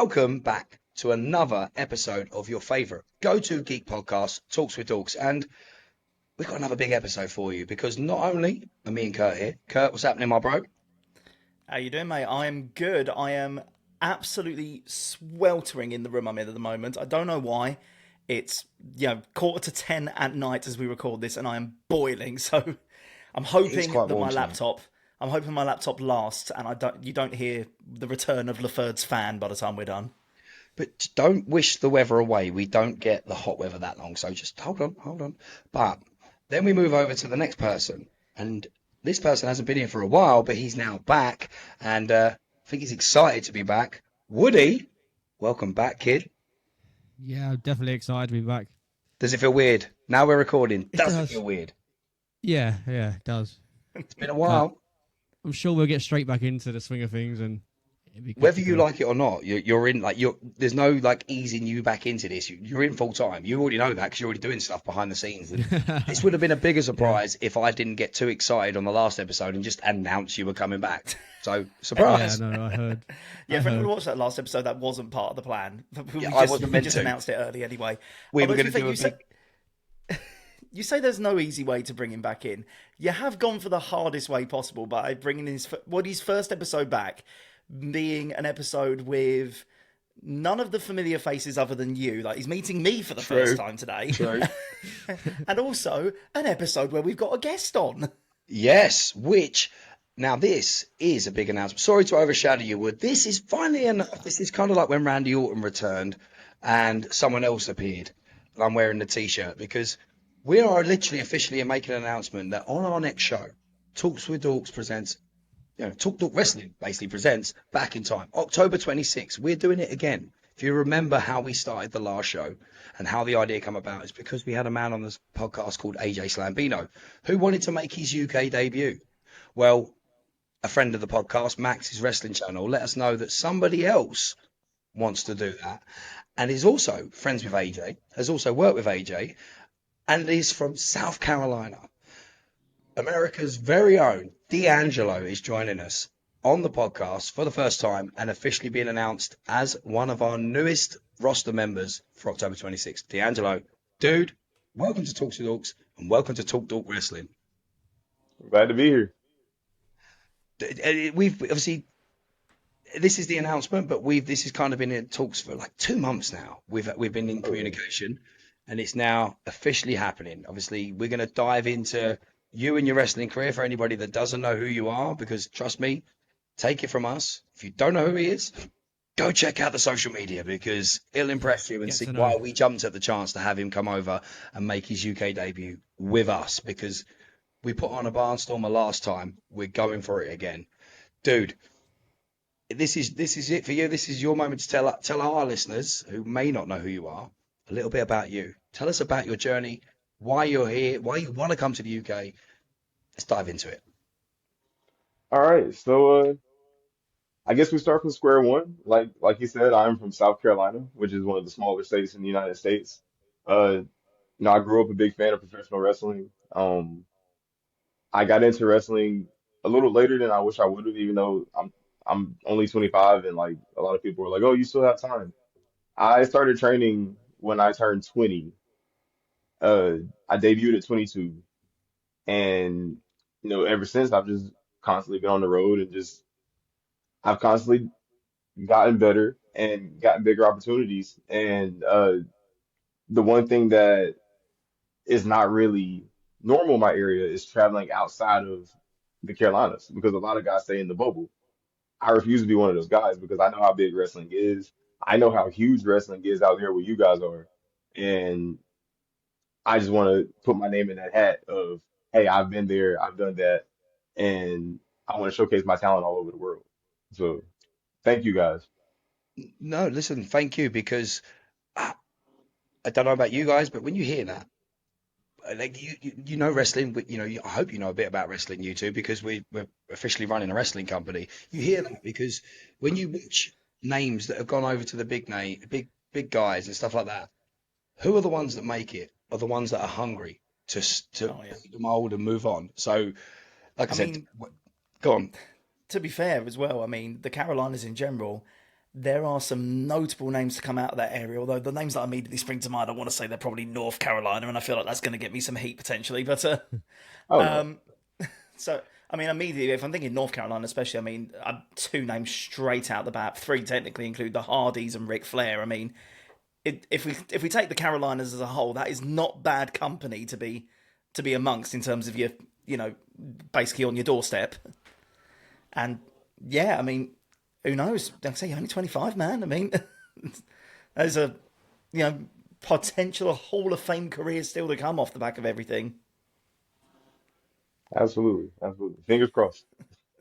Welcome back to another episode of your favourite go-to geek podcast, Talks with Dorks. And we've got another big episode for you because not only are me and Kurt here. Kurt, what's happening, my bro? How you doing, mate? I am good. I am absolutely sweltering in the room I'm in at the moment. I don't know why. It's 10:15 at night as we record this, and I am boiling. So I'm It's hoping quite that warm my tonight. laptop, I'm hoping my laptop lasts, and you don't hear the return of Laferde's fan by the time we're done. But don't wish the weather away. We don't get the hot weather that long. So just hold on, hold on. But then we move over to the next person. And this person hasn't been here for a while, but he's now back. And I think he's excited to be back. Woody, welcome back, kid. Yeah, I'm definitely excited to be back. Does it feel weird? Now we're recording. It Does it does. feel weird? Yeah, it does. It's been a But while. I'm sure we'll get straight back into the swing of things, and it'll be good Whether to you go. like it or not, you're in like you're. There's no like easing you back into this. You're in full time. You already know that because you're already doing stuff behind the scenes. And this would have been a bigger Yeah, surprise if I didn't get too excited on the last episode and just announce you were coming back. So yeah, surprise. no, I heard. Yeah, I for anyone who heard. watched that last episode, that wasn't part of the plan. Yeah, I wasn't We meant just to. announced it early anyway. We were Although to going be to fair, do a big. you say there's no easy way to bring him back in. You have gone for the hardest way possible by bringing his first episode back, being an episode with none of the familiar faces other than you. Like he's meeting me for the first True. time today, True. and also an episode where we've got a guest on. Yes, which now this is a big announcement. Sorry to overshadow you, Wood. This is finally enough. This is kind of like when Randy Orton returned and someone else appeared. And I'm wearing the t-shirt because we are literally officially making an announcement that on our next show, Talks with Dorks presents, Talk Dork Wrestling basically presents Back in Time, October 26th. We're doing it again. If you remember how we started the last show and how the idea came about, it's because we had a man on this podcast called AJ Slambino who wanted to make his UK debut. Well, a friend of the podcast, Max's Wrestling Channel, let us know that somebody else wants to do that and is also friends with AJ, has also worked with AJ, and is from South Carolina. America's very own D'Angelo is joining us on the podcast for the first time and officially being announced as one of our newest roster members for October 26th. D'Angelo, dude, welcome to Talk to Dorks and welcome to Talk Dork Wrestling. Glad to be here. We've obviously this is the announcement, but this has kind of been in talks for like 2 months now. We've been in Oh yeah. communication, and it's now officially happening. Obviously, we're going to dive into you and your wrestling career for anybody that doesn't know who you are, because trust me, take it from us. If you don't know who he is, go check out the social media because it'll impress you and Get see to know. why we jumped at the chance to have him come over and make his UK debut with us because we put on a barnstormer last time. We're going for it again, dude. This is it for you. This is your moment to tell our listeners who may not know who you are a little bit about you. Tell us about your journey, why you're here, why you want to come to the UK. Let's dive into it. All right. So I guess we start from square one. Like you said, I'm from South Carolina, which is one of the smaller states in the United States. Uh, I grew up a big fan of professional wrestling. I got into wrestling a little later than I wish I would have, even though I'm only 25 and like a lot of people were like, "Oh, you still have time." I started training when I turned 20. Uh, I debuted at 22, and ever since I've just constantly been on the road and just I've constantly gotten better and gotten bigger opportunities. And the one thing that is not really normal in my area is traveling outside of the Carolinas because a lot of guys stay in the bubble. I refuse to be one of those guys because I know how big wrestling is. I know how huge wrestling is out there where you guys are. And I just want to put my name in that hat of, hey, I've been there, I've done that, and I want to showcase my talent all over the world. So thank you guys. No, listen, thank you because I, I don't know about you guys, but when you hear that, like you know wrestling, but I hope you know a bit about wrestling, you two, because we're officially running a wrestling company. You hear that because when you watch names that have gone over to the big guys and stuff like that, who are the ones that make it? Are the ones that are hungry to Oh yeah. break the mold and move on. So, like I I said, mean, go on. to be fair as well, I mean, the Carolinas in general, there are some notable names to come out of that area. Although the names that immediately spring to mind, I want to say they're probably North Carolina, and I feel like that's going to get me some heat potentially. But Oh no, um, so I mean, immediately if I'm thinking North Carolina, especially, I mean, two names straight out the bat. Three technically include the Hardys and Ric Flair. I mean, if we take the Carolinas as a whole, that is not bad company to be amongst in terms of your, basically on your doorstep. And yeah, I mean, who knows? Like I say, you're only 25, man. I mean, there's a potential Hall of Fame career still to come off the back of everything. absolutely, absolutely. Fingers crossed.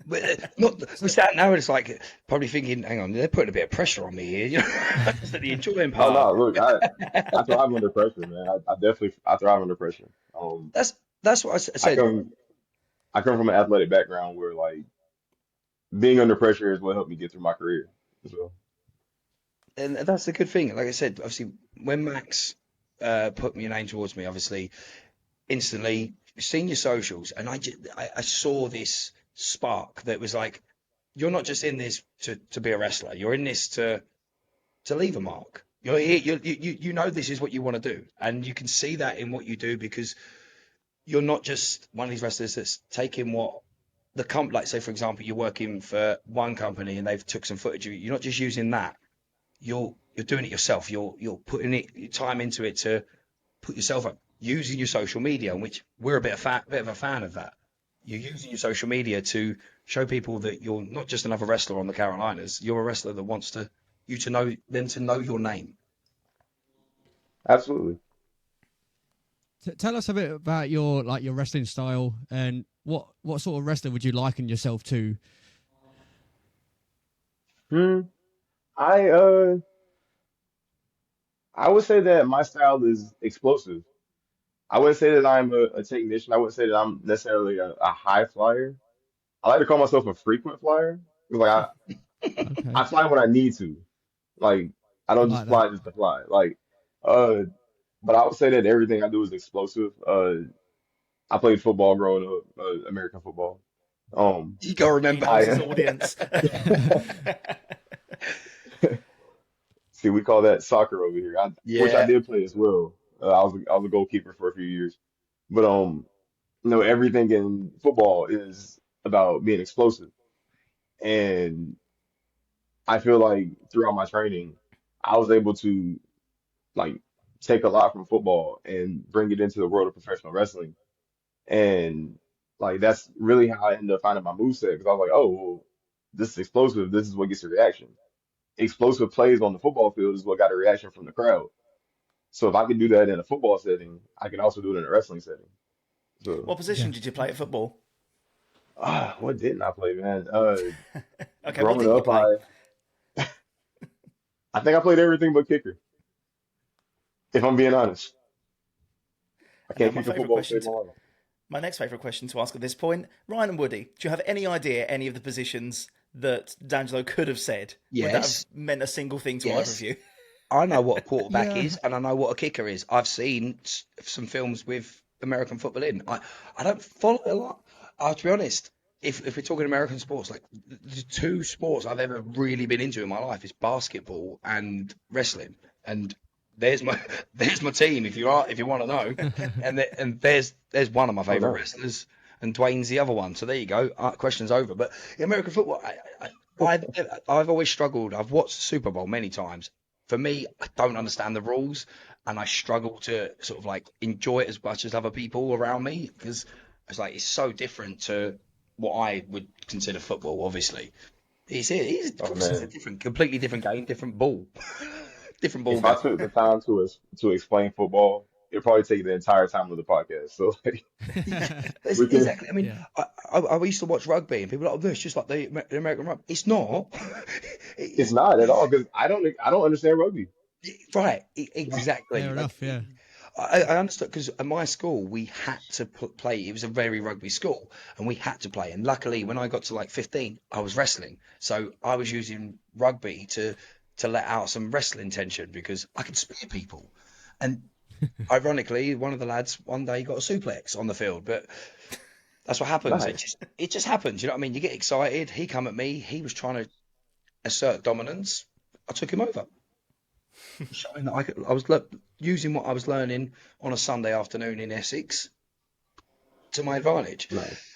But not we sat now and it's like probably thinking, hang on, they're putting a bit of pressure on me here. That's the enjoying Oh part. no, look, I thrive under pressure, man. I definitely I thrive under pressure. That's that's what I I said. come I come from an athletic background where like being under pressure is what helped me get through my career. So And that's the good thing. Like I said, obviously, when Max put your name towards me, obviously, instantly seen your socials, and I saw this spark that was like, you're not just in this to be a wrestler. You're in this to leave a mark. You're here. You know this is what you want to do, and you can see that in what you do because you're not just one of these wrestlers that's taking what like say for example, you're working for one company and they've took some footage of you. You're not just using that. You're doing it yourself. You're putting your time into it to put yourself up using your social media, which we're a bit of a fan of that. You're using your social media to show people that you're not just another wrestler on the Carolinas. You're a wrestler that wants to know them to know your name. absolutely. Tell us a bit about your wrestling style and what sort of wrestler would you liken yourself to? Hmm. I uh I would say that my style is explosive. I wouldn't say that I'm a technician. I wouldn't say that I'm necessarily a high flyer. I like to call myself a frequent flyer. Like I Okay, fly when I need to. Like I I don't just like that. fly just to fly. Uh, but I would say that everything I do is explosive. I played football growing up, American football. Um, You gotta He knows his I remember. audience. see we call that soccer over here. Which I Yeah, did play as well. I was a goalkeeper for a few years. But everything in football is about being explosive. And I feel like throughout my training, I was able to like take a lot from football and bring it into the world of professional wrestling. And like that's really how I ended up finding my moveset because I was like, oh, well, this is explosive. This is what gets a reaction. Explosive plays on the football field is what got a reaction from the crowd. So if I could do that in a football setting, I can also do it in a wrestling setting. So, What position Yeah. did you play at football? what didn't I play, man? Okay, what Growing didn't you up, play? I think I played everything but kicker. If I'm being honest, I And now can't my kick a favourite football to question save my life. My next favourite question to ask at this point, Ryan and Woody, do you have any idea any of the positions that D'Angelo could have said? Would that have yes, meant a single thing to either of yes. you? I know what a quarterback Yeah. is, and I know what a kicker is. I've seen some films with American football in. I don't follow it a lot. To be honest, if we're talking American sports, like the two sports I've ever really been into in my life is basketball and wrestling. And there's my there's my team if you want to know. And there's one of my Oh favorite no. wrestlers, and Dwayne's the other one. So there you go. Question's over. But American football, I've always struggled. I've watched the Super Bowl many times. For me, I don't understand the rules, and I struggle to sort of like enjoy it as much as other people around me because it's so different to what I would consider football. Obviously, of Oh course, it's a man. different, completely different game, different ball, different ball If I game. took the time to explain football, it'd probably take the entire time of the podcast. So like, we can. Exactly. I mean, Yeah. I used to watch rugby, and people are like, "Oh, it's just like the American rugby." It's not. It's It's not at all because I don't understand rugby. right. Exactly. Fair Like enough. Yeah. I understood because at my school we had to play. It was a very rugby school, and we had to play. And luckily, when I got to like 15, I was wrestling, so I was using rugby to let out some wrestling tension because I could spear people. And ironically, one of the lads one day got a suplex on the field, but that's what happens. Nice. It just happens. You know what I mean? You get excited. He come at me. He was trying to assert dominance. I took him over, showing that using what I was learning on a Sunday afternoon in Essex to my advantage. Nice.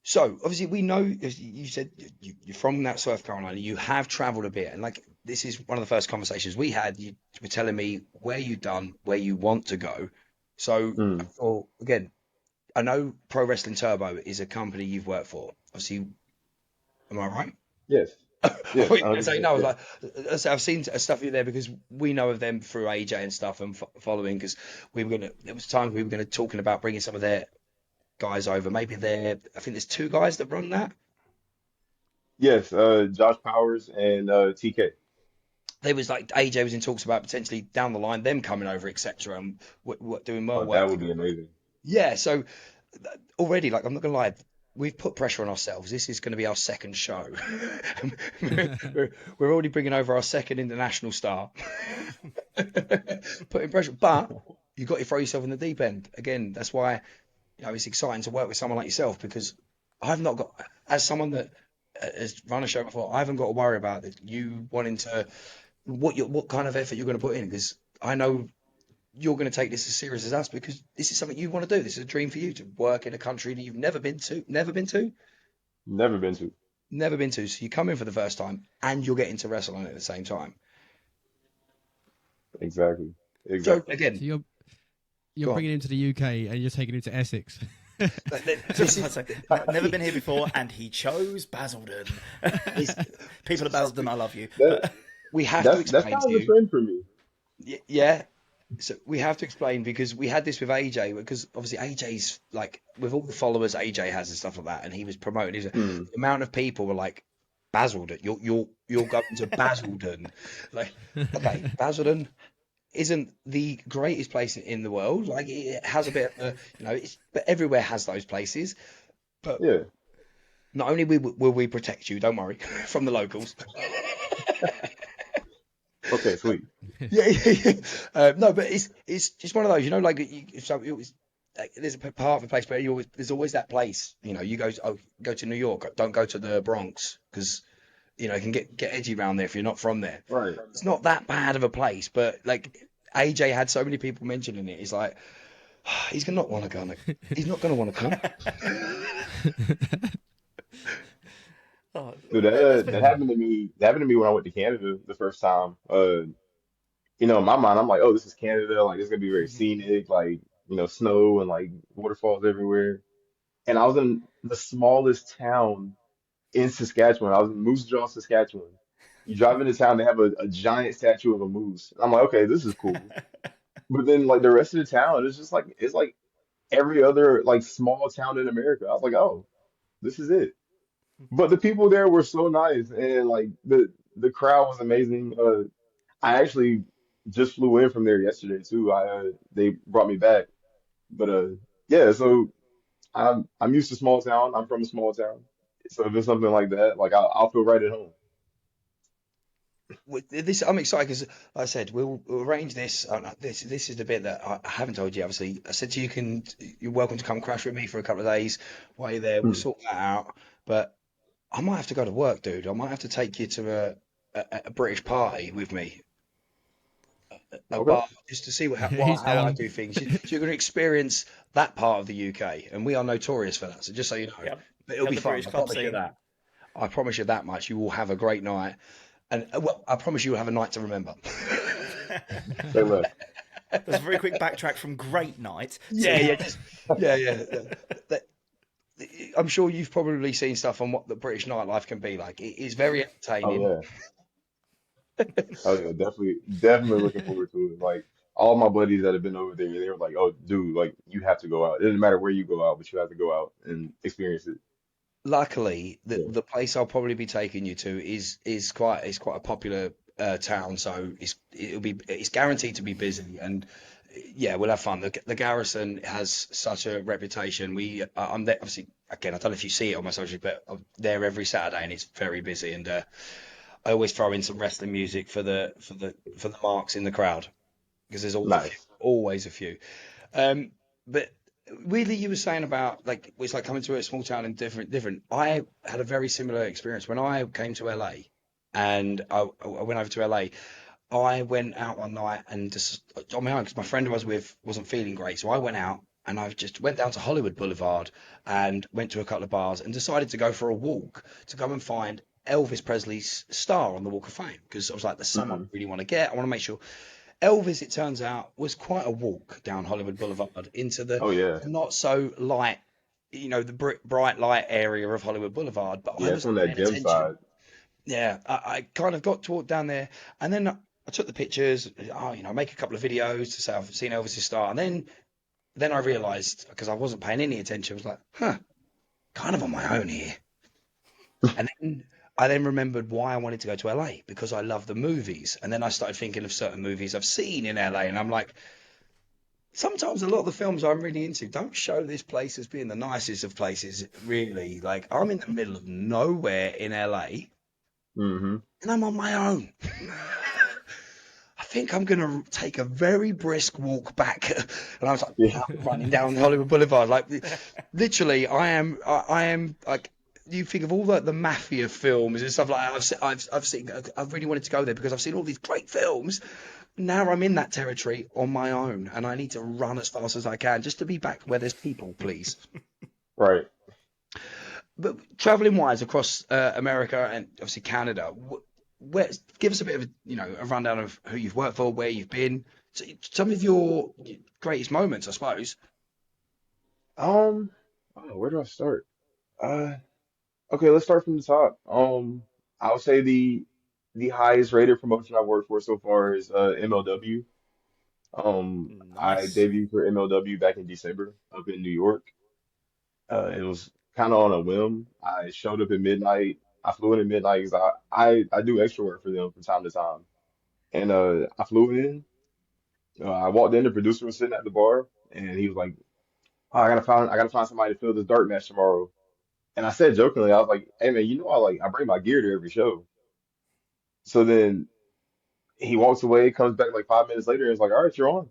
So obviously we know, as you said, you're from that South Carolina. You have travelled a bit, and like this is one of the first conversations we had. You were telling me where you've done, where you want to go. So, Mm. or again, I know Pro Wrestling Turbo is a company you've worked for. Obviously, am I right? Yes. I Yes. thought you were gonna say 100%. no. I was Yeah. like, I've seen stuff you there because we know of them through AJ and stuff and following because we were gonna. There was times we were gonna talking about bringing some of their guys over. Maybe I think there's two guys that run that. Yes. Josh Powers and TK. There was like AJ was in talks about potentially down the line them coming over, etc. And what doing more Oh, that work. would be amazing. Yeah, so already, like, I'm not gonna lie, we've put pressure on ourselves. This is going to be our second show. We're already bringing over our second international star, putting pressure. But you've got to throw yourself in the deep end again. That's why it's exciting to work with someone like yourself because I've not got, as someone that has run a show before, I haven't got to worry about you wanting to what kind of effort you're going to put in because I know you're going to take this as serious as us because this is something you want to do. This is a dream for you to work in a country that you've never been to. So you come in for the first time and you're getting to wrestle on it at the same time. Exactly. So Exactly. So again, you're go on. bringing him to the UK and you're taking him to Essex. This I'd is, say, never been here before, and he chose Basildon. People of Basildon, I love you. That we have to that's explain kind to of the you. trend for me. Yeah. So we have to explain because we had this with AJ because obviously AJ's like with all the followers AJ has and stuff like that, and he was promoting. Hmm. The amount of people were like, Basildon, you're going to Basildon, like okay, Basildon isn't the greatest place in the world. Like it has a bit of but everywhere has those places. But Yeah. not only will we protect you, don't worry, from the locals. Okay. Sweet. Yeah. No, but it's just one of those, like so like, there's a part of the place where there's always that place, you go to New York, don't go to the Bronx because it can get edgy around there if you're not from there. Right. It's not that bad of a place, but like AJ had so many people mentioning it, it's like he's gonna not want to come. He's not gonna want to come. Oh, Dude, let's that put, happened to me. That happened to me when I went to Canada the first time. In my mind, I'm like, oh, this is Canada. Like, it's gonna be very scenic. Like, snow and like waterfalls everywhere. And I was in the smallest town in Saskatchewan. I was in Moose Jaw, Saskatchewan. You drive into town, they have a giant statue of a moose. I'm like, okay, this is cool. But then like the rest of the town, it's like every other like small town in America. I was like, oh, this is it. But the people there were so nice, and like the crowd was amazing. I actually just flew in from there yesterday too. They brought me back, but yeah. So I'm used to small town. I'm from a small town, so if it's something like that, like I'll feel right at home. This I'm excited because, like I said, we'll arrange this. This is the bit that I haven't told you. Obviously, I said to you, you're welcome to come crash with me for a couple of days while you're there. We'll Hmm. sort that out. But I might have to go to work, dude. I might have to take you to a British party with me, a Okay. bar, just to see He's how I down. do things. So you're going to experience that part of the UK, and we are notorious for that. So just so you know, yeah, but it'll yeah, be the fun. British I club promise you scene. that. I promise you that much. You will have a great night, and well, I promise you will have a night to remember. Say less. There's a very quick backtrack from Great Night Yeah, to yeah, yeah. That- I'm sure you've probably seen stuff on what the British nightlife can be like. It is very Oh entertaining. yeah. Oh yeah. Definitely, definitely looking forward to it. Like all my buddies that have been over there, they were like, "Oh, dude, like you have to go out. It doesn't matter where you go out, but you have to go out and experience it." Luckily, the Yeah. the place I'll probably be taking you to is quite a popular town, so it's guaranteed to be busy, and yeah, we'll have fun. The Garrison has such a reputation. I'm there obviously again. I don't know if you see it on my social, but I'm there every Saturday, and it's very busy. And I always throw in some wrestling music for the marks in the crowd because there's always a few, Nice. always a few. But weirdly, you were saying about like it's like coming to a small town and different. I had a very similar experience when I came to LA. and I went over to LA. I went out one night and just on my own because my friend I was with wasn't feeling great. So I went out and I just went down to Hollywood Boulevard and went to a couple of bars and decided to go for a walk to go and find Elvis Presley's star on the Walk of Fame because I was like, there's someone I Hmm. really want to get. I want to make sure. Elvis, it turns out, was quite a walk down Hollywood Boulevard into the Oh yeah. not so light, the bright light area of Hollywood Boulevard, but I Yeah, it's wasn't on that paying dim attention. side. Yeah, I kind of got to walk down there, and then I took the pictures. Make a couple of videos to say I've seen Elvis's star, and then I realised because I wasn't paying any attention, I was like, huh, kind of on my own here. And then I then remembered why I wanted to go to LA because I love the movies, and then I started thinking of certain movies I've seen in LA, and I'm like, sometimes a lot of the films I'm really into don't show this place as being the nicest of places, really. Like I'm in the middle of nowhere in LA, Hmm. and I'm on my own. I think I'm going to take a very brisk walk back. And I was like Yeah. running down Hollywood Boulevard. Like literally, I am like, you think of all the mafia films and stuff like that. I've seen, I've really wanted to go there because I've seen all these great films. Now I'm in that territory on my own and I need to run as fast as I can just to be back where there's people, please. Right. But traveling wise across America and obviously Canada, where give us a bit of a rundown of who you've worked for, where you've been, some of your greatest moments, I suppose. Um, oh, where do I start? Uh, okay, let's start from the top. I would say the highest rated promotion I've worked for so far is MLW. I Nice. debuted for MLW back in December up in New York. It was kind of on a whim. I showed up at midnight. I flew in at midnight because I do extra work for them from time to time. And I flew in. I walked in. The producer was sitting at the bar, and he was like, "Oh, I gotta find somebody to fill this dark match tomorrow." And I said jokingly, I was like, "Hey man, I bring my gear to every show." So then he walks away, comes back like 5 minutes later, and is like, "All right, you're on."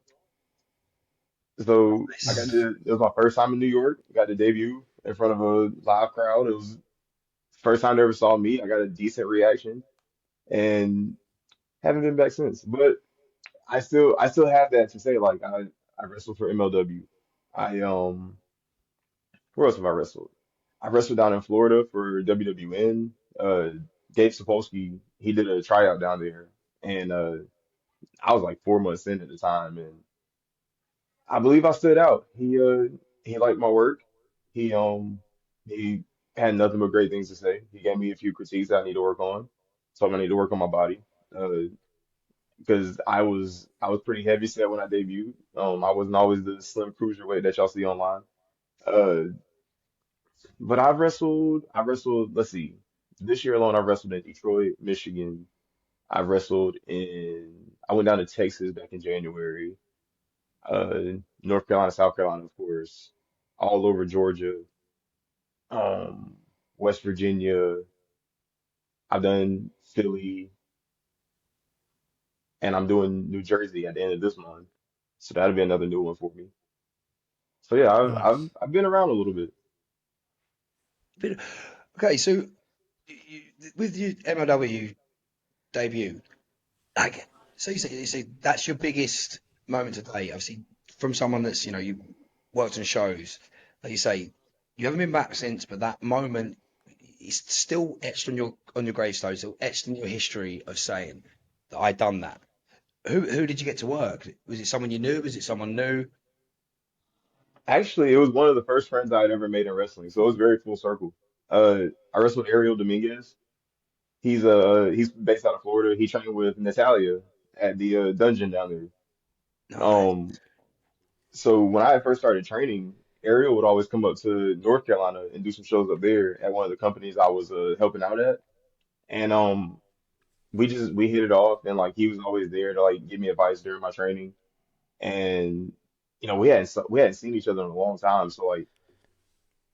So Nice. it was my first time in New York. Got to debut in front of a live crowd. It was the first time they ever saw me. I got a decent reaction and haven't been back since. But I still have that to say. Like I wrestled for MLW. I where else have I wrestled? I wrestled down in Florida for WWN. Dave Sapolsky, he did a tryout down there, and I was like 4 months in at the time, and I believe I stood out. He liked my work. He had nothing but great things to say. He gave me a few critiques that I need to work on. So I need to work on my body. Because I was pretty heavy set when I debuted. I wasn't always the slim cruiserweight that y'all see online. Uh, but I wrestled, let's see, this year alone, I wrestled in Detroit, Michigan. I went down to Texas back in January. North Carolina, South Carolina, of course, all over Georgia, um, West Virginia. I've done Philly, and I'm doing New Jersey at the end of this month. So that'll be another new one for me. So yeah, I've I've Nice. I've been around a little bit. But- Okay, so you, with your MLW debut, like, so you say that's your biggest moment today. Obviously, from someone that's you worked on shows, like you say, you haven't been back since, but that moment is still etched on your gravestone, still etched in your history of saying that I done that. Who did you get to work? Was it someone you knew? Was it someone new? Actually, it was one of the first friends I had ever made in wrestling, so it was very full circle. I wrestled Ariel Dominguez. He's based out of Florida. He trained with Natalia at the dungeon down there. Nice. So when I first started training, Ariel would always come up to North Carolina and do some shows up there at one of the companies I was helping out at. And we hit it off, and like he was always there to like give me advice during my training. And we hadn't seen each other in a long time, so like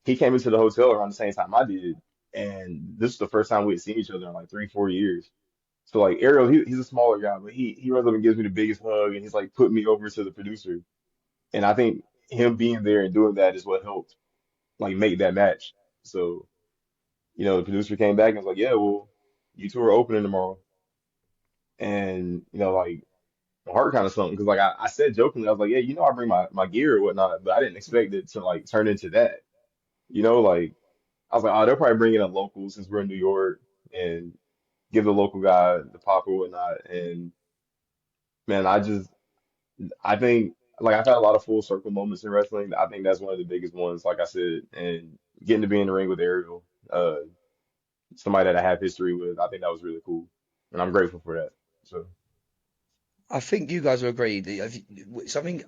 he came into the hotel around the same time I did, and this is the first time we had seen each other in like 3 4 years. So like Ariel, he's a smaller guy, but he runs up and gives me the biggest hug, and he's like put me over to the producer. And I think him being there and doing that is what helped like make that match. So, the producer came back and was like, "Yeah, well." you two are opening tomorrow, and like my heart kind of sunk because like I said jokingly, I was like, yeah, I bring my gear or whatnot, but I didn't expect it to like turn into that. Like I was like, oh, they'll probably bring in a local since we're in New York and give the local guy the pop or whatnot. And man, I think like I've had a lot of full circle moments in wrestling. I think that's one of the biggest ones, like I said, and getting to be in the ring with Ariel, somebody that I have history with, I think that was really cool, and I'm grateful for that. So I think you guys will agree. Something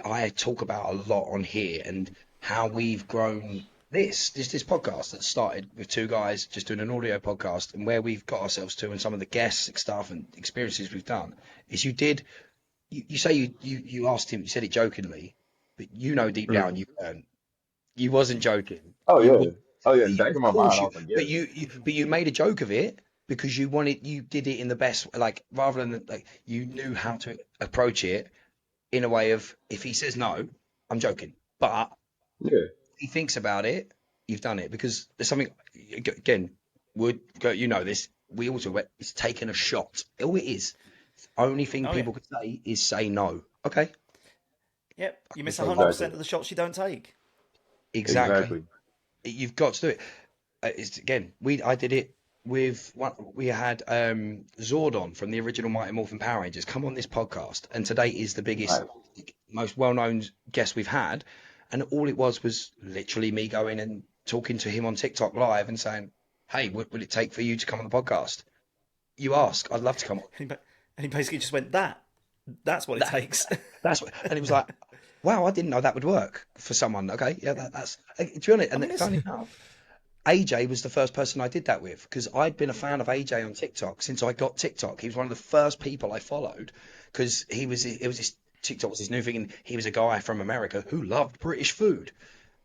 I talk about a lot on here, and how we've grown this podcast that started with two guys just doing an audio podcast, and where we've got ourselves to, and some of the guests and stuff and experiences we've done. Is you say you asked him, you said it jokingly, but deep mhm. down you wasn't joking. Oh You yeah, oh yeah. In the back of Of my mind, course I you, was like, but yes, you made a joke of it because you did it in the best, like, rather than, like, you knew how to approach it in a way of, if he says no, I'm joking, but yeah, if he thinks about it, you've done it, because there's something, again, this, we all talk about, it's taking a shot. All it is, only thing Oh yeah. people could say is say no. Okay, Yep. You miss exactly, 100% of the shots you don't take. exactly. exactly. You've got to do it. It's, again, I did it with one. We had Zordon from the original Mighty Morphin Power Rangers come on this podcast, and today is the biggest, Nice. most well-known guest we've had, and all it was literally me going and talking to him on TikTok live and saying, "Hey, what would it take for you to come on the podcast? You ask, I'd love to come on." And he basically just went, that's what it That, takes. that's what, and it was like, wow, I didn't know that would work for someone. Okay, yeah, that's, to be honest, I and mean, it's, funny enough. AJ was the first person I did that with, because I'd been a fan of AJ on TikTok since I got TikTok. He was one of the first people I followed, because TikTok was his new thing, and he was a guy from America who loved British food,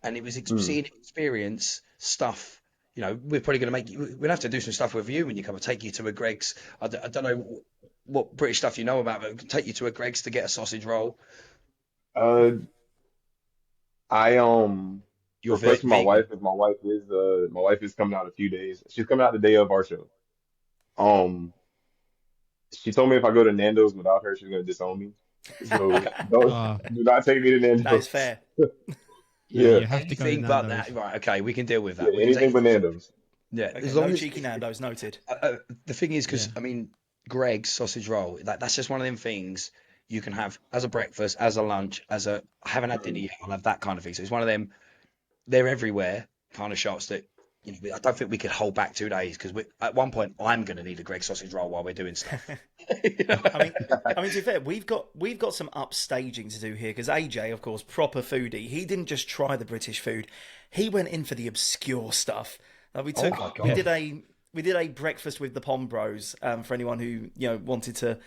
and it was Mm. seeing experience stuff. We're probably going to we'll have to do some stuff with you when you come and take you to a Greg's. I don't know what British stuff you know about, but we can take you to a Greg's to get a sausage roll. Uh, I You're requested my vegan. wife if my wife is coming out in a few days. She's coming out the day of our show. Um, she told me if I go to Nando's without her, she's gonna disown me. So don't Uh, do not take me to that is Nando's. fair. yeah, Yeah, you have to go to Anything but Nando's. that, right? Okay, we can deal with that. yeah, We can anything take. but Nando's. Yeah, Okay, as no long as cheeky Nando's noted. the thing is, because Yeah. I mean, Greg's sausage roll, that's just one of them things you can have as a breakfast, as a lunch, I haven't had dinner Mm. yet, I'll have that kind of thing. So it's one of them, they're everywhere kind of shots that, I don't think we could hold back 2 days, because at one point I'm going to need a Greg's sausage roll while we're doing stuff. I mean, to be fair, we've got some upstaging to do here because AJ, of course, proper foodie. He didn't just try the British food; he went in for the obscure stuff. Like Oh my we God. did a breakfast with the Pom Bros for anyone who wanted to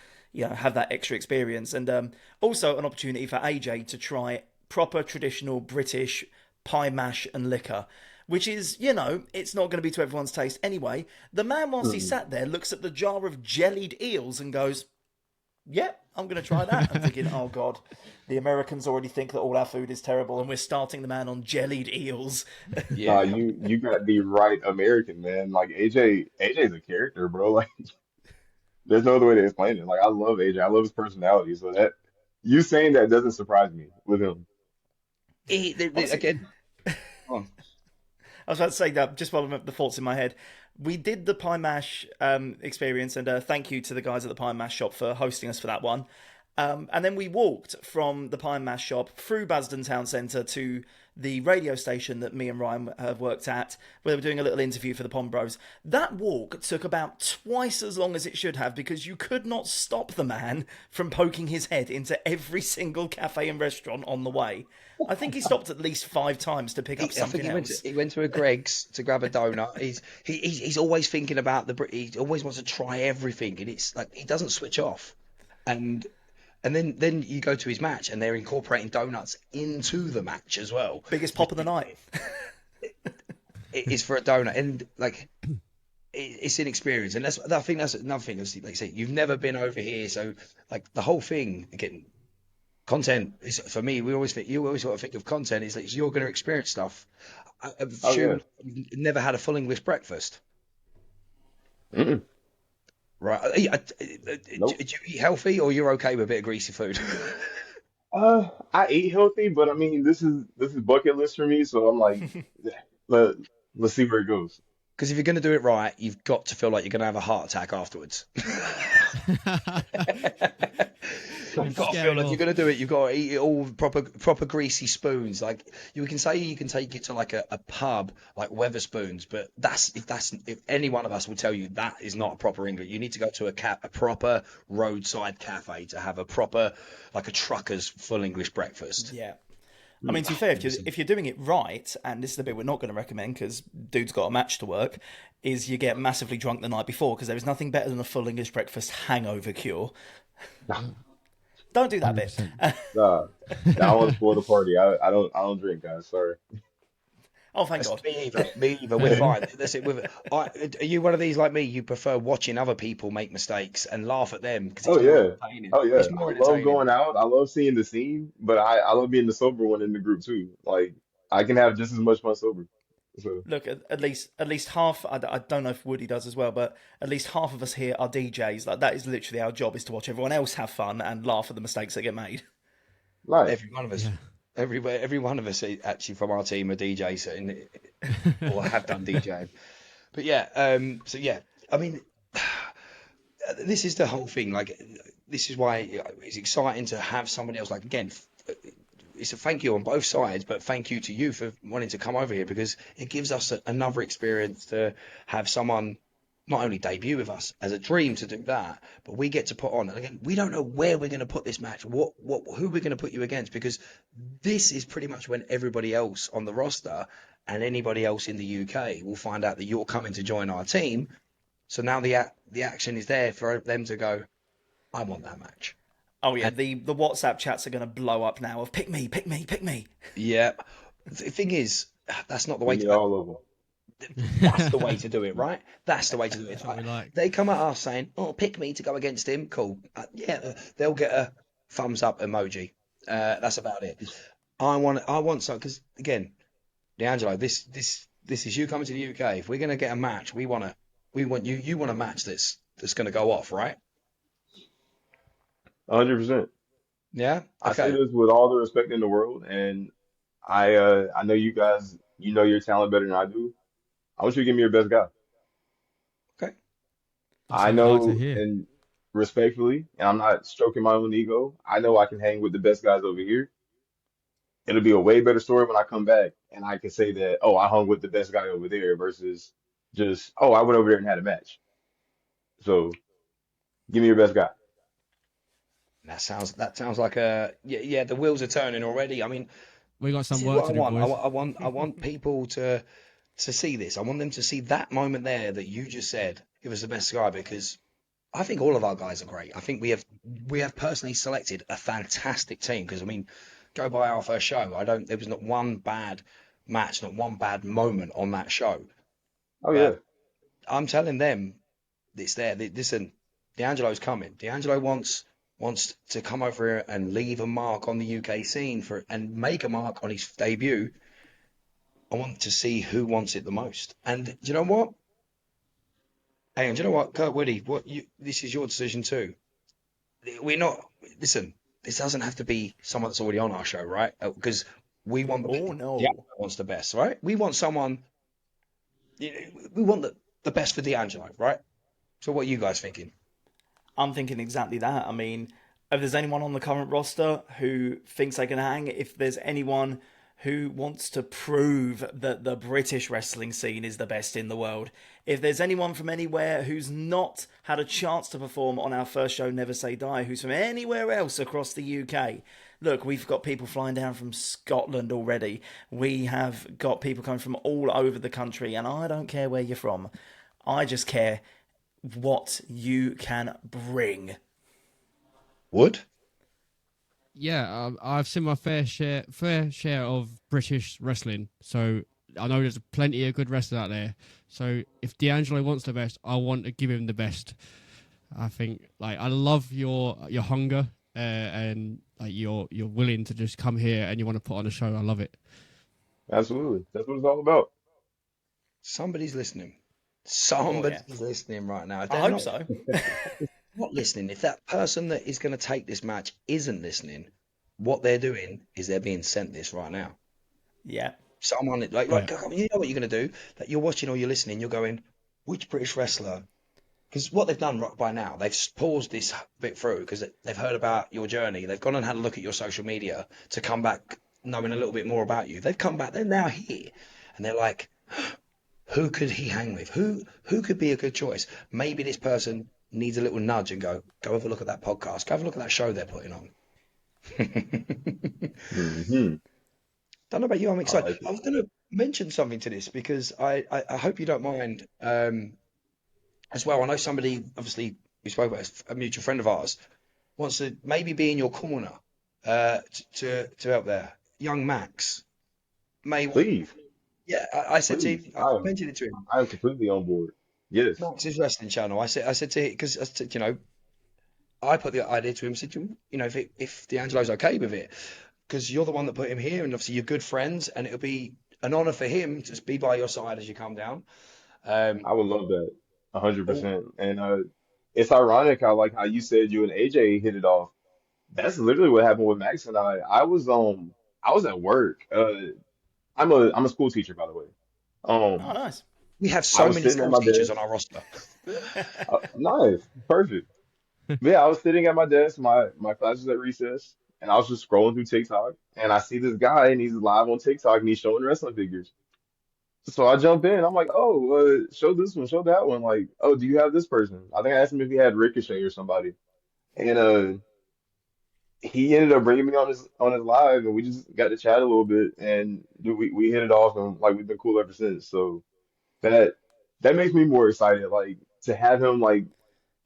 have that extra experience, and also an opportunity for AJ to try proper traditional British pie mash and liquor. Which is, it's not going to be to everyone's taste anyway. The man, whilst he Mm. sat there, looks at the jar of jellied eels and goes, yep, I'm going to try that. I'm thinking, oh God, the Americans already think that all our food is terrible and we're starting the man on jellied eels. Nah, Yeah. you got the right American man. Like AJ's a character, bro. Like there's no other way to explain it. Like I love AJ. I love his personality. So that you saying that doesn't surprise me with him. Honestly, Again, oh, I was about to say that just while the thoughts in my head. We did the Pie Mash experience, and thank you to the guys at the Pie Mash shop for hosting us for that one. And then we walked from the Pie and Mash shop through Basden Town Centre to the radio station that me and Ryan have worked at, where they were doing a little interview for the Pom Bros. That walk took about twice as long as it should have because you could not stop the man from poking his head into every single cafe and restaurant on the way. I think he stopped at least 5 times to pick up I think something else. he went to a Greg's to grab a donut. He's always thinking about he always wants to try everything, and it's like he doesn't switch off. And then you go to his match, and they're incorporating donuts into the match as well. Biggest pop of the night. It is for a donut, and like it's an experience, and I think that's another thing. Like I say, you've never been over here, so like the whole thing again. Content is, for me. You always sort of think of content is that you're going to experience stuff. I'm Oh yeah. assuming you've never had a full English breakfast. Mm-mm. Right. Do Nope. you eat healthy, or you're okay with a bit of greasy food? I eat healthy, but I mean, this is bucket list for me, so I'm like, let let's see where it goes. Because if you're going to do it right, you've got to feel like you're going to have a heart attack afterwards. You've got to Scare feel him like you're off. going to do it. You've got to eat it all proper greasy spoons. Like you can say you can take it to like a pub like Weatherspoons, but if any one of us will tell you that is not a proper English. You need to go to a proper roadside cafe to have a proper like a trucker's full English breakfast. Yeah. I Hmm. mean, to be fair, Listen, if you're doing it right, and this is the bit we're not going to recommend because dude's got a match to work, is you get massively drunk the night before because there is nothing better than a full English breakfast hangover cure. Don't do that bit. 100%. Nah, I want to spoil the party. I don't drink, guys. Sorry. Oh, thank God. Me either. Me either. We're fine. That's it. Are you one of these like me? You prefer watching other people make mistakes and laugh at them because Oh it's more yeah. entertaining. Oh yeah. It's I more love entertaining. going out. I love seeing the scene, but I love being the sober one in the group too. Like I can have just as much fun sober. So Look, at least half. I don't know if Woody does as well, but at least half of us here are DJs. Like that is literally our job: is to watch everyone else have fun and laugh at the mistakes that get made. nice. Every one of us. Yeah. Every one of us actually from our team are DJs or have done DJing. But yeah. So yeah. I mean, this is the whole thing. Like, this is why it's exciting to have somebody else. Like again, it's a thank you on both sides, but thank you to you for wanting to come over here because it gives us another experience to have someone not only debut with us as a dream to do that, but we get to put on. And again, we don't know where we're going to put this match, who we're going to put you against, because this is pretty much when everybody else on the roster and anybody else in the UK will find out that you're coming to join our team. So now the action is there for them to go, I want that match. Oh yeah, And the WhatsApp chats are going to blow up now. Of pick me, pick me, pick me. yeah, the thing is, that's not the Give way me to. all of them. That's the way to do it, right? That's the way to do it. That's what we like. They come at us saying, "Oh, pick me to go against him." Cool. Yeah, they'll get a thumbs up emoji. That's about it. I want some because again, D'Angelo, this is you coming to the UK. If we're gonna get a match, we want you. You want a match that's gonna go off, right? 100%. Yeah. I say Okay. this with all the respect in the world, and I know you guys, you know your talent better than I do. I want you to give me your best guy. Okay. That's I what we like to know, hear. and respectfully, and I'm not stroking my own ego. I know I can hang with the best guys over here. It'll be a way better story when I come back, and I can say that, oh, I hung with the best guy over there versus just, oh, I went over there and had a match. So give me your best guy. That sounds like a yeah. The wheels are turning already. I mean, We got this some is work what I to do, want. I, boys. wa- I want I want people to see this. I want them to see that moment there that you just said. Give us the best guy because I think all of our guys are great. I think we have personally selected a fantastic team because I mean, go by our first show. I don't. There was not one bad match, not one bad moment on that show. Oh But yeah, I'm telling them it's there. Listen, D'Angelo's coming. D'Angelo wants to come over here and leave a mark on the UK scene for and make a mark on his debut. I want to see who wants it the most. And do you know what? Hey, and do you know what, Kurt Woody? This is your decision too. We're not. Listen, this doesn't have to be someone that's already on our show, right? Because we want Oh the no, wants the best, right? We want someone. We want the best for D'Angelo, right? So what are you guys thinking? I'm thinking exactly that. I mean, if there's anyone on the current roster who thinks they can hang, if there's anyone who wants to prove that the British wrestling scene is the best in the world, if there's anyone from anywhere who's not had a chance to perform on our first show, Never Say Die, who's from anywhere else across the UK, look, we've got people flying down from Scotland already. We have got people coming from all over the country, and I don't care where you're from. I just care what you can bring. Wood? Yeah, I've seen my fair share of British wrestling, so I know there's plenty of good wrestlers out there. So if D'Angelo wants the best, I want to give him the best. I think like I love your hunger and like you're willing to just come here and you want to put on a show. I love it. absolutely. That's what it's all about. Somebody's listening. Somebody's listening right now. If I they're hope not, so. not listening, if that person that is going to take this match isn't listening, what they're doing is they're being sent this right now. Yeah. Someone like Yeah. you know what you're going to do? That you're watching or you're listening, you're going, which British wrestler? Because what they've done by now, they've paused this bit through because they've heard about your journey. They've gone and had a look at your social media to come back knowing a little bit more about you. They've come back, they're now here, and they're like, who could he hang with? Who could be a good choice? Maybe this person needs a little nudge and go have a look at that podcast, go have a look at that show they're putting on. Hmm. Don't know about you, I'm I excited. like I it. was going to mention something to this because I hope you don't mind as well. I know somebody, obviously, we spoke about a mutual friend of ours, wants to maybe be in your corner to help there. Young Max may want, Please, yeah, I said to please. him, I mentioned it to him. I am completely on board. Yes, Max's wrestling channel. I said to him, because I said, I put the idea to him, said, if D'Angelo's okay with it, because you're the one that put him here, and obviously you're good friends, and it'll be an honor for him to just be by your side as you come down. Um, I would love that. oh, 100%. And it's ironic how like how you said you and AJ hit it off. That's literally what happened with Max and I. I was at work. I'm a school teacher, by the way. Oh, Um, nice. we have I so was many sitting at school my teachers on desk. our roster. Nice, perfect. But yeah, I was sitting at my desk. My class was at recess, and I was just scrolling through TikTok, and I see this guy, and he's live on TikTok, and he's showing wrestling figures. So I jump in. I'm like, oh, show this one, show that one. Like, oh, do you have this person? I think I asked him if he had Ricochet or somebody, and he ended up bringing me on his live, and we just got to chat a little bit, and we hit it off, and like we've been cool ever since. So that that makes me more excited. Like to have him like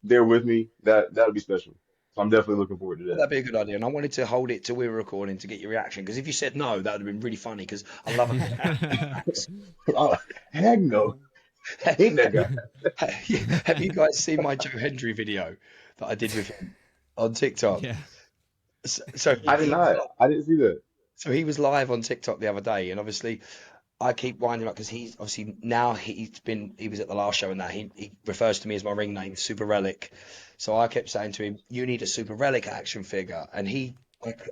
there with me, that'll be special. So I'm definitely looking forward to that. That'd be a good idea. And I wanted to hold it till we were recording to get your reaction. Because if you said no, that would have been really funny. Because I love a good Max. Oh, heck no, ain't that guy? Have you guys seen my Joe Hendry video that I did with him on TikTok? Yeah. So I did not. I didn't see that. he was live on TikTok the other day, and obviously I keep winding up because he's obviously now he was at the last show and that he refers to me as my ring name, Super Relic. So I kept saying to him, "You need a Super Relic action figure," and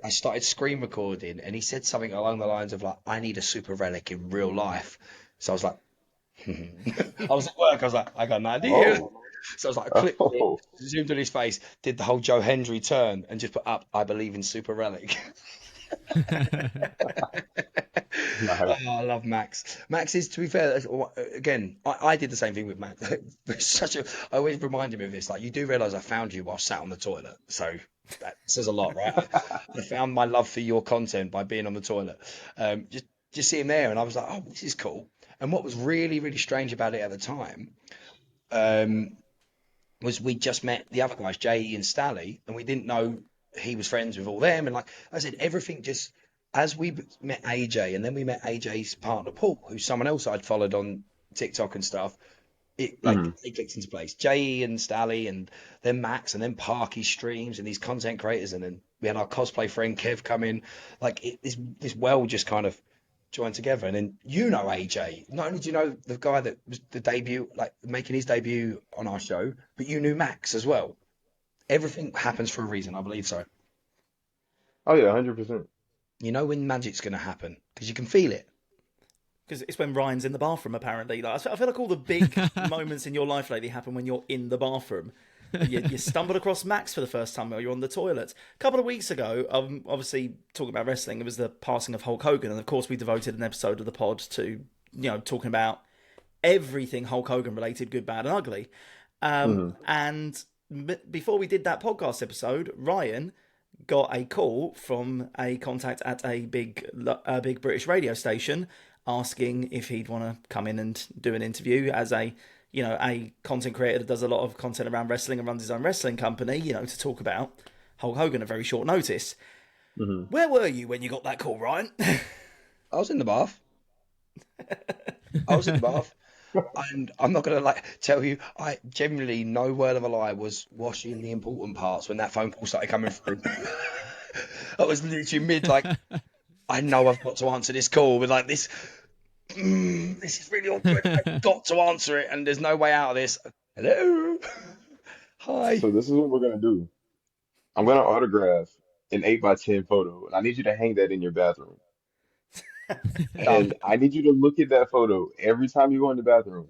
I started screen recording, and he said something along the lines of like, "I need a Super Relic in real life." So I was like, I was at work, I was like, I got an idea. Oh, So I was like, I clicked it, oh, zoomed on his face, did the whole Joe Hendry turn, and just put up, "I believe in Super Relic." Oh, nice. I love Max. Max is, to be fair, again, I did the same thing with Max. It's such a, I always remind him of this. Like, you do realize I found you while sat on the toilet, so that says a lot, right? I found my love for your content by being on the toilet. Just see him there, and I was like, oh, this is cool. And what was really, really strange about it at the time, um, was we just met the other guys, Jay and Stally, and we didn't know he was friends with all them. And like I said, everything just as we met AJ, and then we met AJ's partner Paul, who's someone else I'd followed on TikTok and stuff. It like Hmm. it clicked into place. Jay and Stally, and then Max, and then Parky streams, and these content creators, and then we had our cosplay friend Kev come in. Like this well just kind of joined together. And then AJ. Not only do you know the guy that was the debut, like making his debut on our show, but you knew Max as well. Everything happens for a reason, I believe so. Oh yeah, 100%. You know when magic's going to happen because you can feel it. Because it's when Ryan's in the bathroom, apparently. Like, I feel like all the big moments in your life lately happen when you're in the bathroom. You stumbled across Max for the first time while you're on the toilet. A couple of weeks ago, obviously talking about wrestling, it was the passing of Hulk Hogan. And of course, we devoted an episode of the pod to, talking about everything Hulk Hogan related, good, bad, and ugly. Hmm. And before we did that podcast episode, Ryan got a call from a contact at a big British radio station asking if he'd want to come in and do an interview as a content creator that does a lot of content around wrestling and runs his own wrestling company, to talk about Hulk Hogan at very short notice. Hmm. Where were you when you got that call, Ryan? I was in the bath. I was in the bath. And I'm not gonna tell you, I generally, no word of a lie, was washing the important parts when that phone call started coming through. I was literally mid, I know I've got to answer this call with like this. This is really awkward. I've got to answer it, and there's no way out of this. Hello. Hi. So this is what we're gonna do. I'm gonna autograph an 8x10 photo, and I need you to hang that in your bathroom. Done. And I need you to look at that photo every time you go in the bathroom.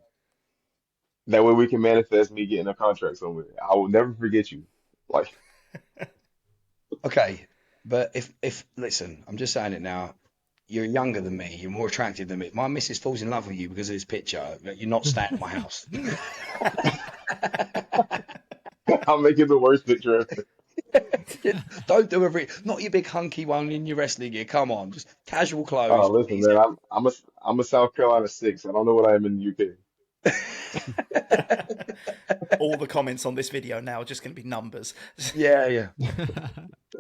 That way we can manifest me getting a contract somewhere. I will never forget you. Like, Okay, but if listen, I'm just saying it now. You're younger than me. You're more attractive than me. My missus falls in love with you because of this picture. You're not staying at my house. I'll make it the worst picture ever. Don't do not your big hunky one in your wrestling gear. Come on, just casual Oh, clothes. listen, man, I'm a South Carolina six. I don't know what I am in the UK. All the comments on this video now are just going to be numbers. Yeah, yeah.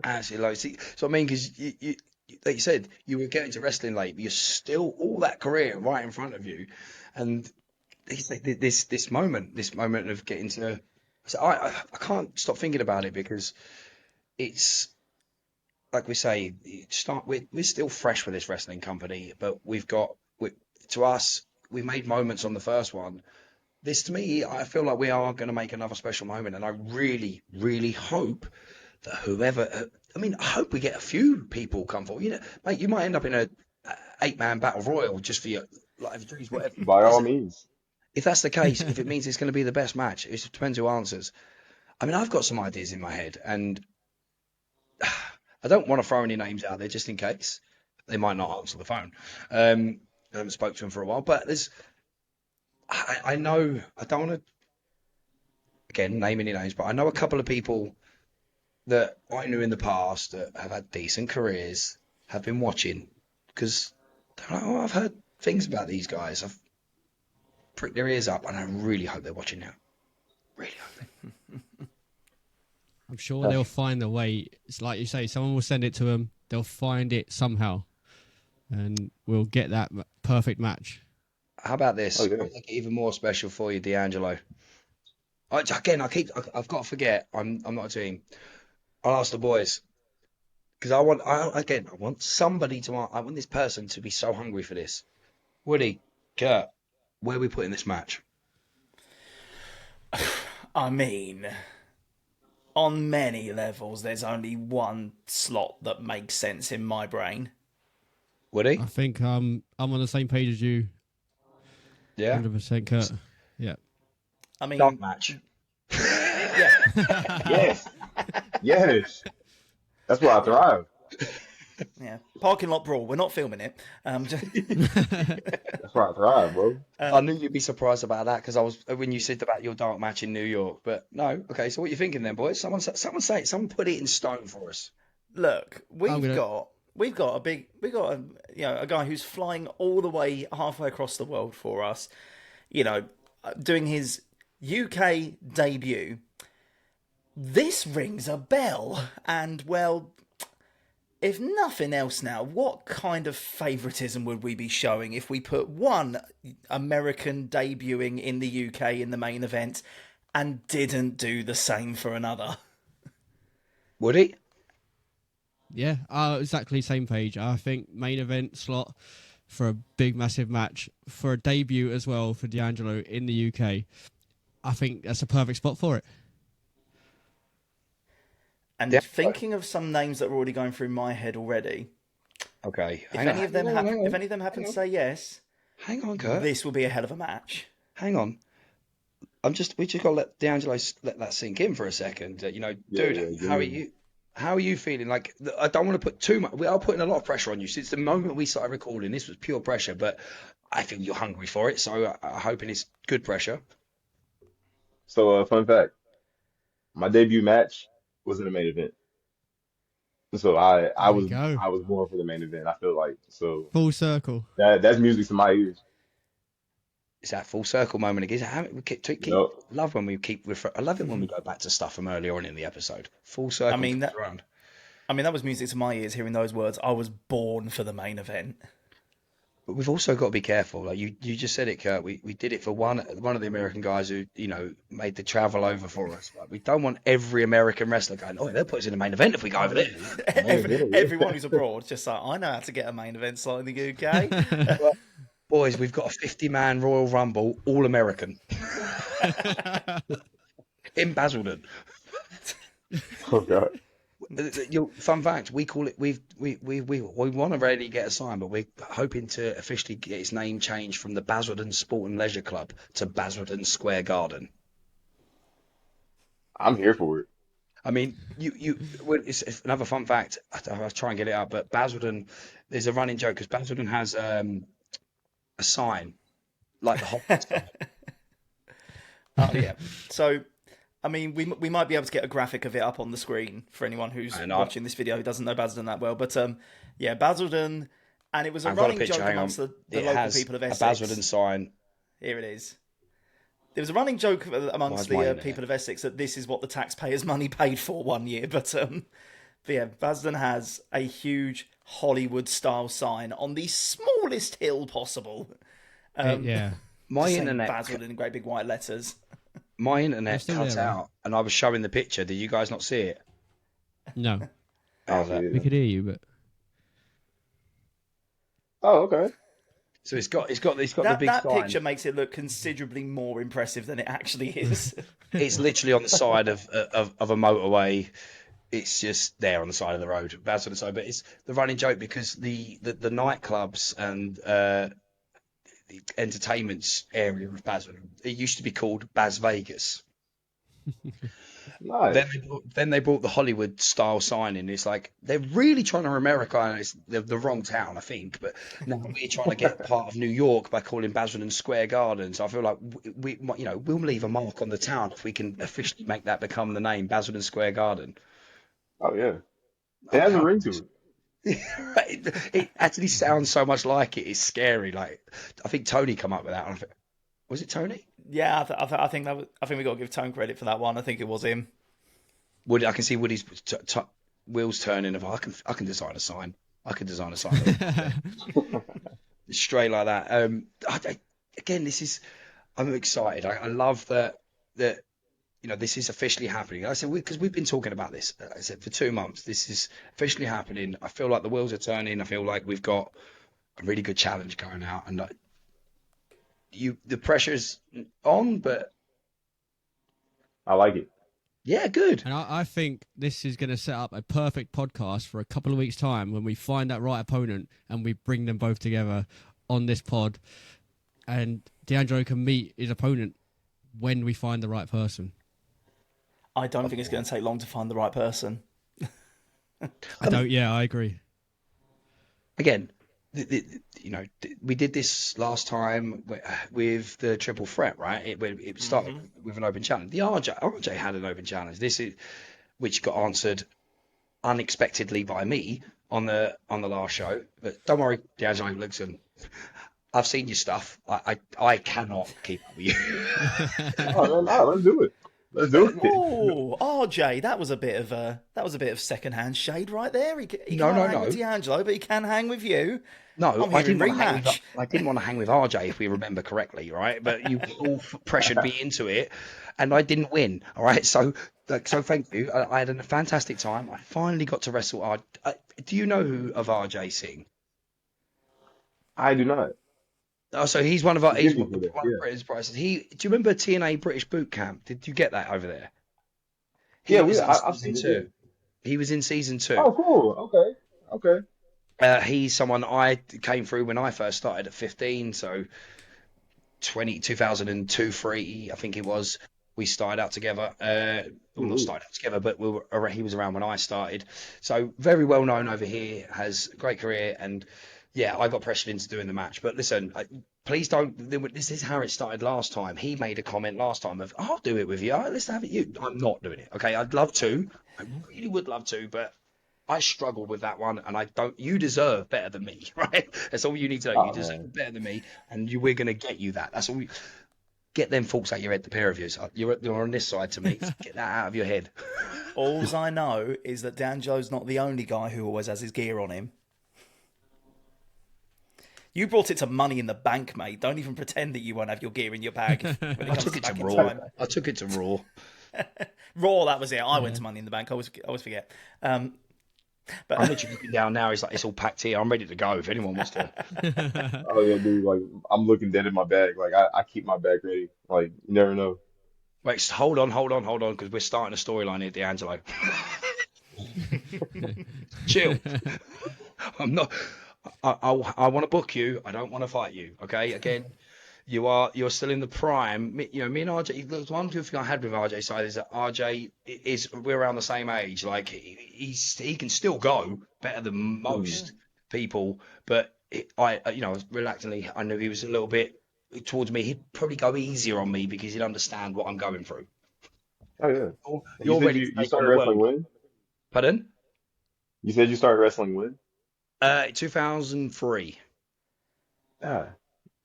Actually, like, see, so I mean, because like you said, you were getting to wrestling late, but you're still all that career right in front of you, and it's like this moment of getting to. So I can't stop thinking about it because it's like we say, we're still fresh with this wrestling company, but to us, we made moments on the first one. This to me, I feel like we are going to make another special moment, and I really, really hope that I mean, I hope we get a few people come forward. You know, mate, you might end up in a 8-man battle royal just for your life dreams, whatever. By all means. If that's the case, if it means it's going to be the best match, it depends who answers. I mean, I've got some ideas in my head, and I don't want to throw any names out there just in case they might not answer the phone. I haven't spoken to them for a while, but I know I don't want to again name any names, but I know a couple of people that I knew in the past that have had decent careers have been watching because they're like, oh, I've heard things about these guys. I've pricked their ears up, and I really hope they're watching now. Really hope they. I'm sure they'll find a way. It's like you say, someone will send it to them. They'll find it somehow, and we'll get that perfect match. How about this? Oh, yeah. I'll make it even more special for you, D'Angelo. I've got to forget. I'm not a team. I'll ask the boys because I want somebody to. I want this person to be so hungry for this. Woody, Kurt, where are we putting this match? I mean, on many levels, there's only one slot that makes sense in my brain. Woody? I think I'm on the same page as you. Yeah. 100%, Kurt. Yeah. I mean, Dark match. yeah, Yes. Yes. That's where I thrive. yeah. Parking lot brawl. We're not filming it. That's where I thrive, bro. I knew you'd be surprised about that because I was when you said about your dark match in New York. But no, okay. So what are you thinking then, boys? Someone say it. Someone put it in stone for us. Look, we've got a guy who's flying all the way halfway across the world for us. You know, doing his UK debut. This rings a bell, and well, if nothing else now, what kind of favouritism would we be showing if we put one American debuting in the UK in the main event and didn't do the same for another? Woody? Yeah, exactly same page. I think main event slot for a big, massive match, for a debut as well for D'Angelo in the UK. I think that's a perfect spot for it. And Yeah. thinking of some names that are already going through my head already, Okay. if any of them happen to say yes, Hang on, Kurt. this will be a hell of a match. Hang on. We just got to let D'Angelo let that sink in for a second. Dude, how are you feeling? Like, I don't want to put too much. We are putting a lot of pressure on you since the moment we started recording. This was pure pressure, but I feel you're hungry for it, so I'm hoping it's good pressure. So, fun fact, my debut match was in the main event. So There you go. I was born for the main event. I feel like so Full circle. that's music to my ears. It's that full circle moment again. We keep Yep. love when we keep I love it when we go back to stuff from earlier on in the episode. Full circle. I mean, comes around. that was music to my ears hearing those words. I was born for the main event. But we've also got to be careful. Like you just said it, Kurt. We did it for one of the American guys who made the travel over for us. Like, we don't want every American wrestler going, oh, they'll put us in the main event if we go over there. Everyone who's abroad just like, I know how to get a main event slot in the UK. Boys, we've got a 50-man Royal Rumble, all American in Basildon. Oh God. Fun fact: we call it. We want to really get a sign, but we're hoping to officially get its name changed from the Basildon Sport and Leisure Club to Basildon Square Garden. I'm here for it. I mean, well, it's another fun fact. I'll try and get it up, but Basildon, there's a running joke because Basildon has a sign like the Hobbit sign. Oh yeah. So, I mean, we might be able to get a graphic of it up on the screen for anyone who's watching this video who doesn't know Basildon that well. But yeah, Basildon, and it was a running joke amongst the local people of Essex. A Basildon sign. Here it is. There was a running joke amongst the people of Essex that this is what the taxpayers' money paid for one year. But yeah, Basildon has a huge Hollywood-style sign on the smallest hill possible. Yeah. My internet Basildon in great big white letters. My internet still cut there, right? out, and I was showing the picture. Did you guys not see it? No, How's that? we could hear you, but Oh, okay. So it's got the big That sign. picture makes it look considerably more impressive than it actually is. It's literally on the side of a motorway. It's just there on the side of the road, Basildon side. But it's the running joke because the nightclubs and the entertainments area of Basildon, it used to be called Bas Vegas. Nice. Then they brought the Hollywood style sign in. It's like they're really trying to Americanize the wrong town, I think. But now we're trying to get part of New York by calling Basildon Square Garden. So I feel like we'll leave a mark on the town if we can officially make that become the name, Basildon Square Garden. Oh yeah. It has a ring to it. It actually sounds so much like it. It's scary. Like I think Tony come up with that. Was it Tony? Yeah, I think we got to give Tone credit for that one. I think it was him. Woody, I can see Woody's wheels turning. I can design a sign. I can design a sign straight like that. Again, I'm excited. I love that this is officially happening. I said because we've been talking about this. I said for 2 months. This is officially happening. I feel like the wheels are turning. I feel like we've got a really good challenge going out, and the pressure's on, but I like it. yeah, good. and I think this is going to set up a perfect podcast for a couple of weeks' time when we find that right opponent and we bring them both together on this pod, and D'Angelo can meet his opponent when we find the right person. I don't think it's going to take long to find the right person. I agree. Again, we did this last time with the triple threat, right? It started with an open challenge. The RJ had an open challenge. Which got answered unexpectedly by me on the last show. But don't worry, D'Angelo, listen, I've seen your stuff. I cannot keep up with you. Oh, no, let's do it. Let's do it. Oh, RJ, that was a bit of second-hand shade right there. He can't hang with D'Angelo, but he can hang with you. No, I didn't want to hang with RJ, if we remember correctly, right? But you all pressured me into it, and I didn't win. All right, so thank you. I had a fantastic time. I finally got to wrestle RJ. Do you know who of RJ Singh? I do not. Oh, so he's one of our Forgive me for that, one of Britain's brightest. Do you remember TNA British Boot Camp? Did you get that over there? Yeah, I've seen it. two. He was in season 2. Oh, cool. Okay. He's someone I came through when I first started at 15, so 2002, 3, I think it was. We started out together. Well, not started out together, but he was around when I started. So very well known over here, has a great career, and yeah, I got pressured into doing the match. But listen, please don't. This is how it started last time. He made a comment last time of, "I'll do it with you. Let's have it." I'm not doing it. Okay, I'd love to. I really would love to, but I struggled with that one, and I don't. You deserve better than me, right? That's all you need to know. You deserve better than me, and we're gonna get you that. That's all. Get them thoughts out your head, the pair of you. You're on this side to me. Get that out of your head. All I know is that D'Angelo's not the only guy who always has his gear on him. You brought it to Money in the Bank, mate. Don't even pretend that you won't have your gear in your bag. I took it to Raw. I took it to Raw. Raw, that was it. I went to Money in the Bank. I always forget. I'm But literally looking down now. He's like, it's all packed here. I'm ready to go if anyone wants to. Oh yeah, dude. Like I'm looking dead in my bag. Like I keep my bag ready. Like you never know. Wait, hold on, because we're starting a storyline here, D'Angelo. Chill. I'm not. I want to book you. I don't want to fight you. Okay. Again, you're still in the prime. Me and RJ. The one good thing I had with RJ side is that RJ is we're around the same age. Like he can still go better than Hmm. most people. But reluctantly, I knew he was a little bit towards me. He'd probably go easier on me because he'd understand what I'm going through. Oh yeah. And you You're said ready you to you take on started the wrestling world. when? Pardon? You said you started wrestling when? 2003. Ah,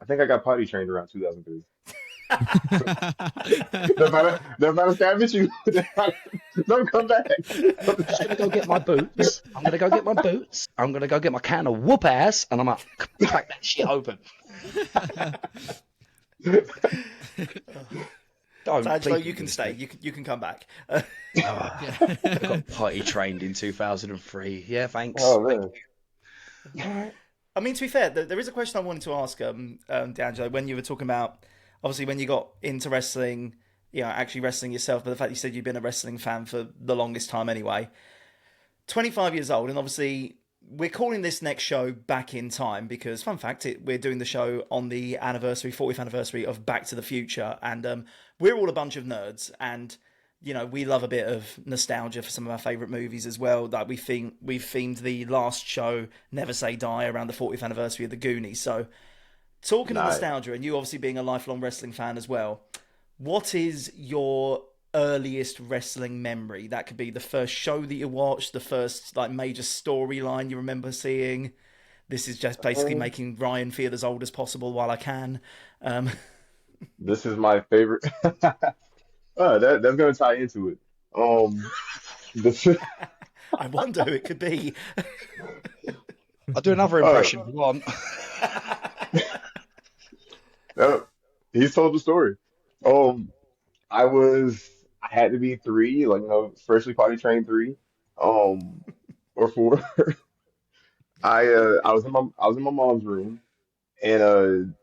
I think I got potty trained around 2003. So no matter stab at you. Don't come back. I'm just gonna go get my boots. I'm gonna go get my boots. I'm gonna go get my can of whoop ass, and I'm gonna crack that shit open. so Don't Angelo, please you don't do can this to stay. me. You can come back. Ah, I got potty trained in 2003. Yeah, thanks. Oh man. All right. I mean, to be fair, there is a question I wanted to ask, D'Angelo, when you were talking about, obviously, when you got into wrestling, actually wrestling yourself, but the fact you said you've been a wrestling fan for the longest time anyway. 25 years old, and obviously, we're calling this next show Back in Time because, fun fact, we're doing the show on the 40th anniversary of Back to the Future, and we're all a bunch of nerds, and we love a bit of nostalgia for some of our favourite movies as well. Like we've themed the last show Never Say Die around the 40th anniversary of the Goonies. So talking of Nice. nostalgia, and you obviously being a lifelong wrestling fan as well, what is your earliest wrestling memory? That could be the first show that you watched, the first like major storyline you remember seeing. This is just basically Um, making Ryan feel as old as possible while I can. Um, this is my favorite. That's gonna tie into it. This. I wonder who it could be. I'll do another Uh, impression if you want. uh, he's told the story. Um, I had to be three, like freshly potty trained three, um, or four. I was in my mom's room, and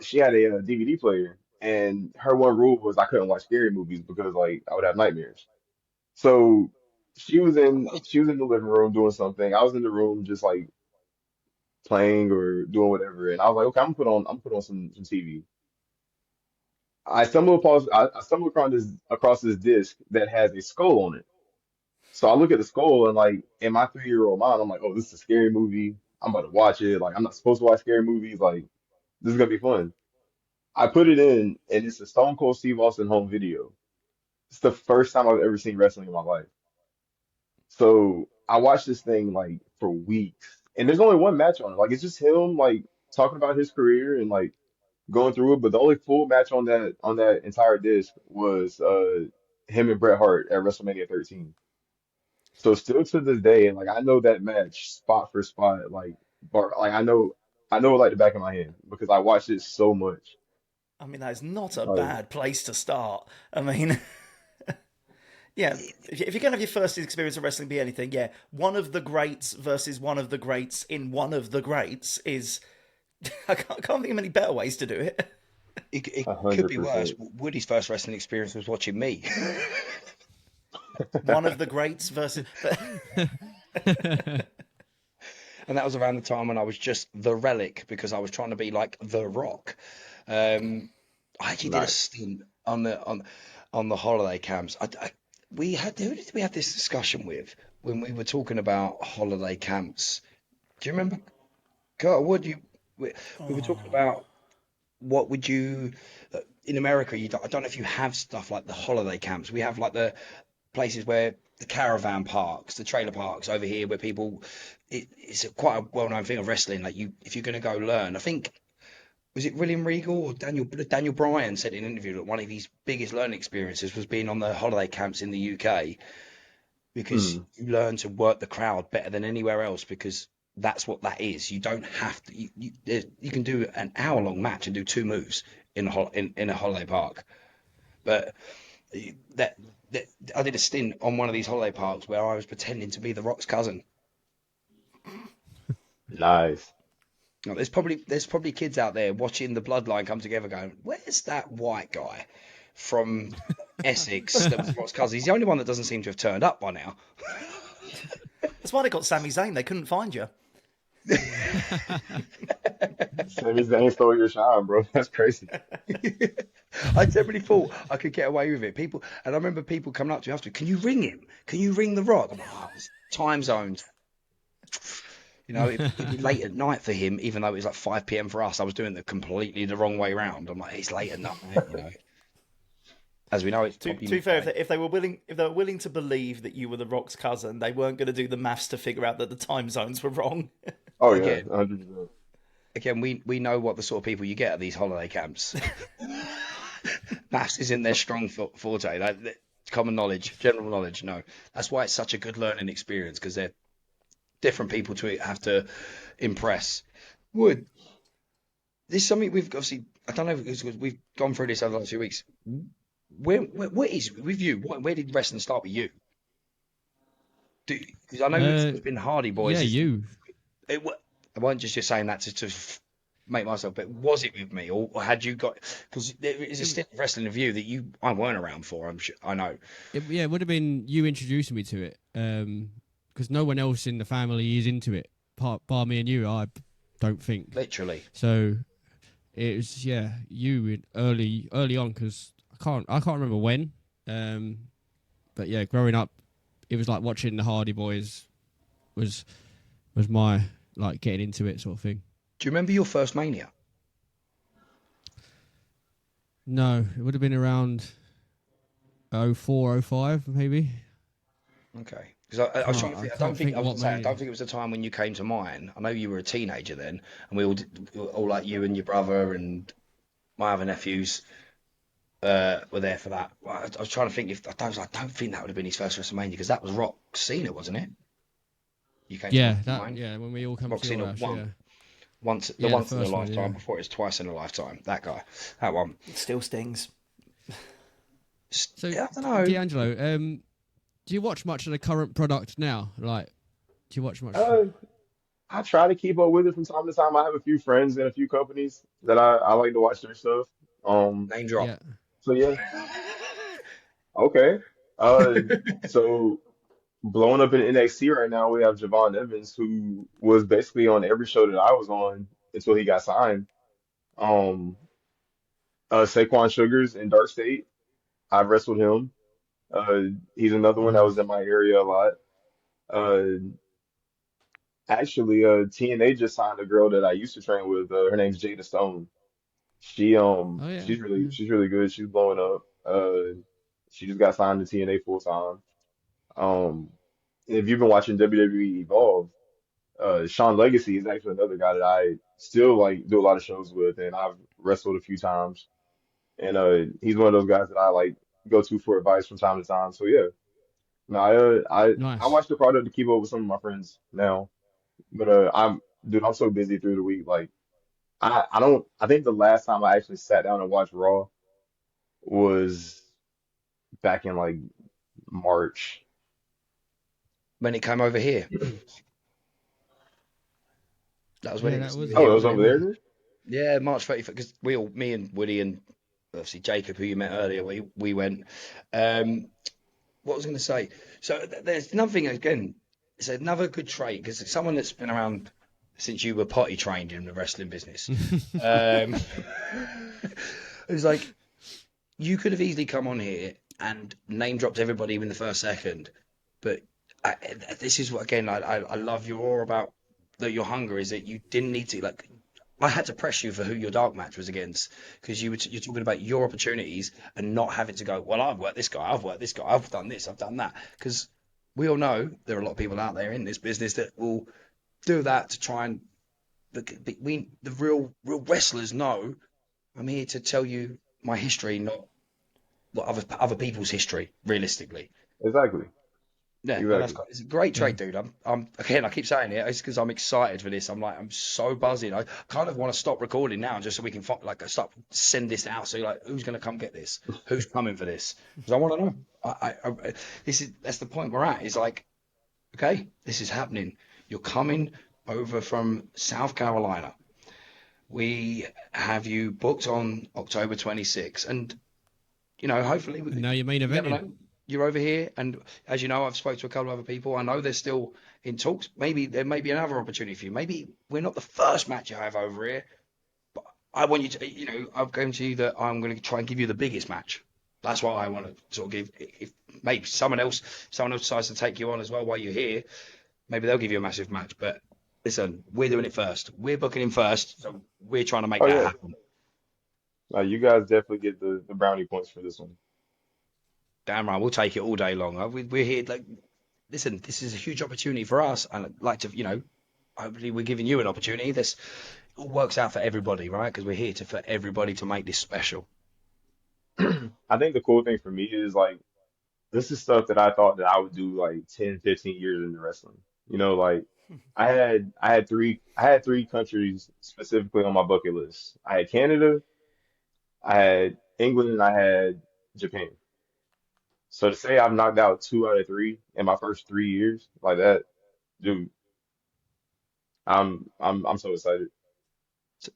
she had a, DVD player, and her one rule was I couldn't watch scary movies because like I would have nightmares. So she was in the living room doing something. I was in the room just like playing or doing whatever, and I was like, okay, I'm gonna put on some TV. I stumbled across this disc that has a skull on it. So I look at the skull and like in my 3-year-old mind, I'm like, oh, this is a scary movie. I'm about to watch it. Like I'm not supposed to watch scary movies. Like this is gonna be fun. I put it in and it's a Stone Cold Steve Austin home video. It's the first time I've ever seen wrestling in my life. So I watched this thing like for weeks. And there's only one match on it. Like it's just him like talking about his career and like going through it. But the only full match on that entire disc was him and Bret Hart at WrestleMania 13. So still to this day, and like I know that match spot for spot, like I know it like the back of my hand because I watched it so much. I mean, that is not a Like bad place to start. I mean, yeah, if you're going to have your first experience of wrestling be anything, yeah, one of the greats versus one of the greats in one of the greats is. I can't think of any better ways to do it. It a could hundred be worse. percent. Woody's first wrestling experience was watching me. One of the greats versus. But And that was around the time when I was just the relic because I was trying to be like the Rock. Um, I actually did a Nice. stint on the holiday camps. We had who did we have this discussion with when we were talking about holiday camps? Do you remember? God, we were talking about what would you in America? I don't know if you have stuff like the holiday camps. We have like the places where the caravan parks, the trailer parks over here, where people, it's quite a well-known thing of wrestling. Like if you're going to go learn, I think was it William Regal or Daniel Bryan said in an interview that one of his biggest learning experiences was being on the holiday camps in the UK because Mm. you learn to work the crowd better than anywhere else because that's what that is. You don't have to. You can do an hour-long match and do two moves in a holiday park, but that. I did a stint on one of these holiday parks where I was pretending to be The Rock's cousin. Nice. Now, there's probably kids out there watching the bloodline come together, going, "Where's that white guy from Essex that was The Rock's cousin? He's the only one that doesn't seem to have turned up by now." That's why they got Sami Zayn. They couldn't find you. Sami Zayn stole your shine, bro. That's crazy. I definitely thought I could get away with it. And I remember people coming up to me after, "Can you ring him? Can you ring The Rock?" I'm like, "Oh, it's time zones." It'd be late at night for him, even though it was like 5 p.m. for us. I was doing it completely the wrong way round. I'm like, "It's late at night." As we know, it's To probably be fair, if they were willing to believe that you were The Rock's cousin, they weren't going to do the maths to figure out that the time zones were wrong. Oh yeah, again, 100%. again, we know what the sort of people you get at these holiday camps. Maths isn't their strong forte. Common knowledge, general knowledge. No, that's why it's such a good learning experience because they're different people to have to impress. Would this is something we've obviously? I don't know because we've gone through this over the last few weeks. What is with you? Where did wrestling start with you? Because I know Uh, it's been Hardy yeah, Boys. you. I wasn't just saying that to make myself, but was it with me, or had you got? Because there is a stint of wrestling of you that I weren't around for. I'm sure I know. It would have been you introducing me to it. Because no one else in the family is into it, bar me and you. I don't think. Literally, So it was you early on because I can't remember when. But yeah, growing up, it was like watching the Hardy Boys was my like getting into it sort of thing. do you remember your first Mania? No, it would have been around 04, 05 maybe. Okay, because I was trying to think. I don't think I was what gonna say. I Mania. don't think it was the time when you came to mine. I know you were a teenager then, and we were all like you and your brother and my other nephews were there for that. I was trying to think if I don't think that would have been his first WrestleMania because that was Rock Cena, wasn't it? You came to mine. When we all come Rock to your Cena house, won. Once the in a first one, lifetime. Before it was twice in a lifetime. That guy, that one. It still stings. So Yeah, I don't know. D'Angelo, do you watch much of the current product now? Like, do you watch much? Uh, I try to keep up with it from time to time. I have a few friends and a few companies that I like to watch their stuff. Um, Name drop. Yeah. so yeah, okay. Uh, so blowing up in NXT right now, we have Javon Evans, who was basically on every show that I was on until he got signed. Um, Saquon Sugars in Dark State, I've wrestled him. Uh, he's another one that was in Nice. my area a lot. Uh, actually, TNA just signed a girl that I used to train with. Her name's Jada Stone. Oh yeah. She's really good. She's blowing up. She just got signed to TNA full time. Um, if you've been watching WWE Evolve, Sean Legacy is actually another guy that I still like do a lot of shows with, and I've wrestled a few times. And he's one of those guys that I like go to for advice from time to time. So yeah, no, I Nice. watch the product to keep up with some of my friends now. But I'm so busy through the week. Like I don't I think the last time I actually sat down and watched Raw was back in like March. When it came over here, that was when Yeah, it that was was Oh, here, it was it. wasn't over it? there then? Yeah, March 31st. Because me and Woody and obviously Jacob, who you met earlier, we went. Um, what was I going to say? So there's nothing again. It's another good trait because someone that's been around since you were potty trained in the wrestling business. Um, it was like you could have easily come on here and name dropped everybody in the first second, but I, this is what again I love your aura about that your hunger is that you didn't need to like. I had to press you for who your dark match was against because you're talking about your opportunities and not having to go. Well, I've worked this guy, I've worked this guy, I've done this, I've done that. Because we all know there are a lot of people out there in this business that will do that to try and. The real wrestlers know I'm here to tell you my history, not what other people's history. Realistically, Exactly. Yeah, no, Exactly. it's a great Yeah. trait, dude. Again, I keep saying it. It's because I'm excited for this. I'm so buzzing. I kind of want to stop recording now, just so we can like stop send this out. So, like, who's going to come get this? Who's coming for this? Because I want to know. That's the point we're at. Is like, okay, this is happening. You're coming over from South Carolina. We have you booked on October 26th, and hopefully, And now you're main you never eventing. know. You're over here, and as you know, I've spoke to a couple of other people. I know they're still in talks. Maybe there may be another opportunity for you. Maybe we're not the first match you have over here. I want you to, I'm going to you that I'm going to try and give you the biggest match. That's what I want to sort of give. If maybe someone else decides to take you on as well while you're here, maybe they'll give you a massive match. But listen, we're doing it first. We're booking him first, so we're trying to make Oh that yeah. happen. You guys definitely get the brownie points for this one. Damn right, we'll take it all day long. We're here. Like, listen, this is a huge opportunity for us, and I'd like to, hopefully we're giving you an opportunity. This all works out for everybody, right? Because we're here for everybody to make this special. I think the cool thing for me is like this is stuff that I thought that I would do like 10, 15 years into wrestling. Like I had three countries specifically on my bucket list. I had Canada, I had England, and I had Japan. So to say I've knocked out two out of three in my first 3 years like that, dude, I'm so excited.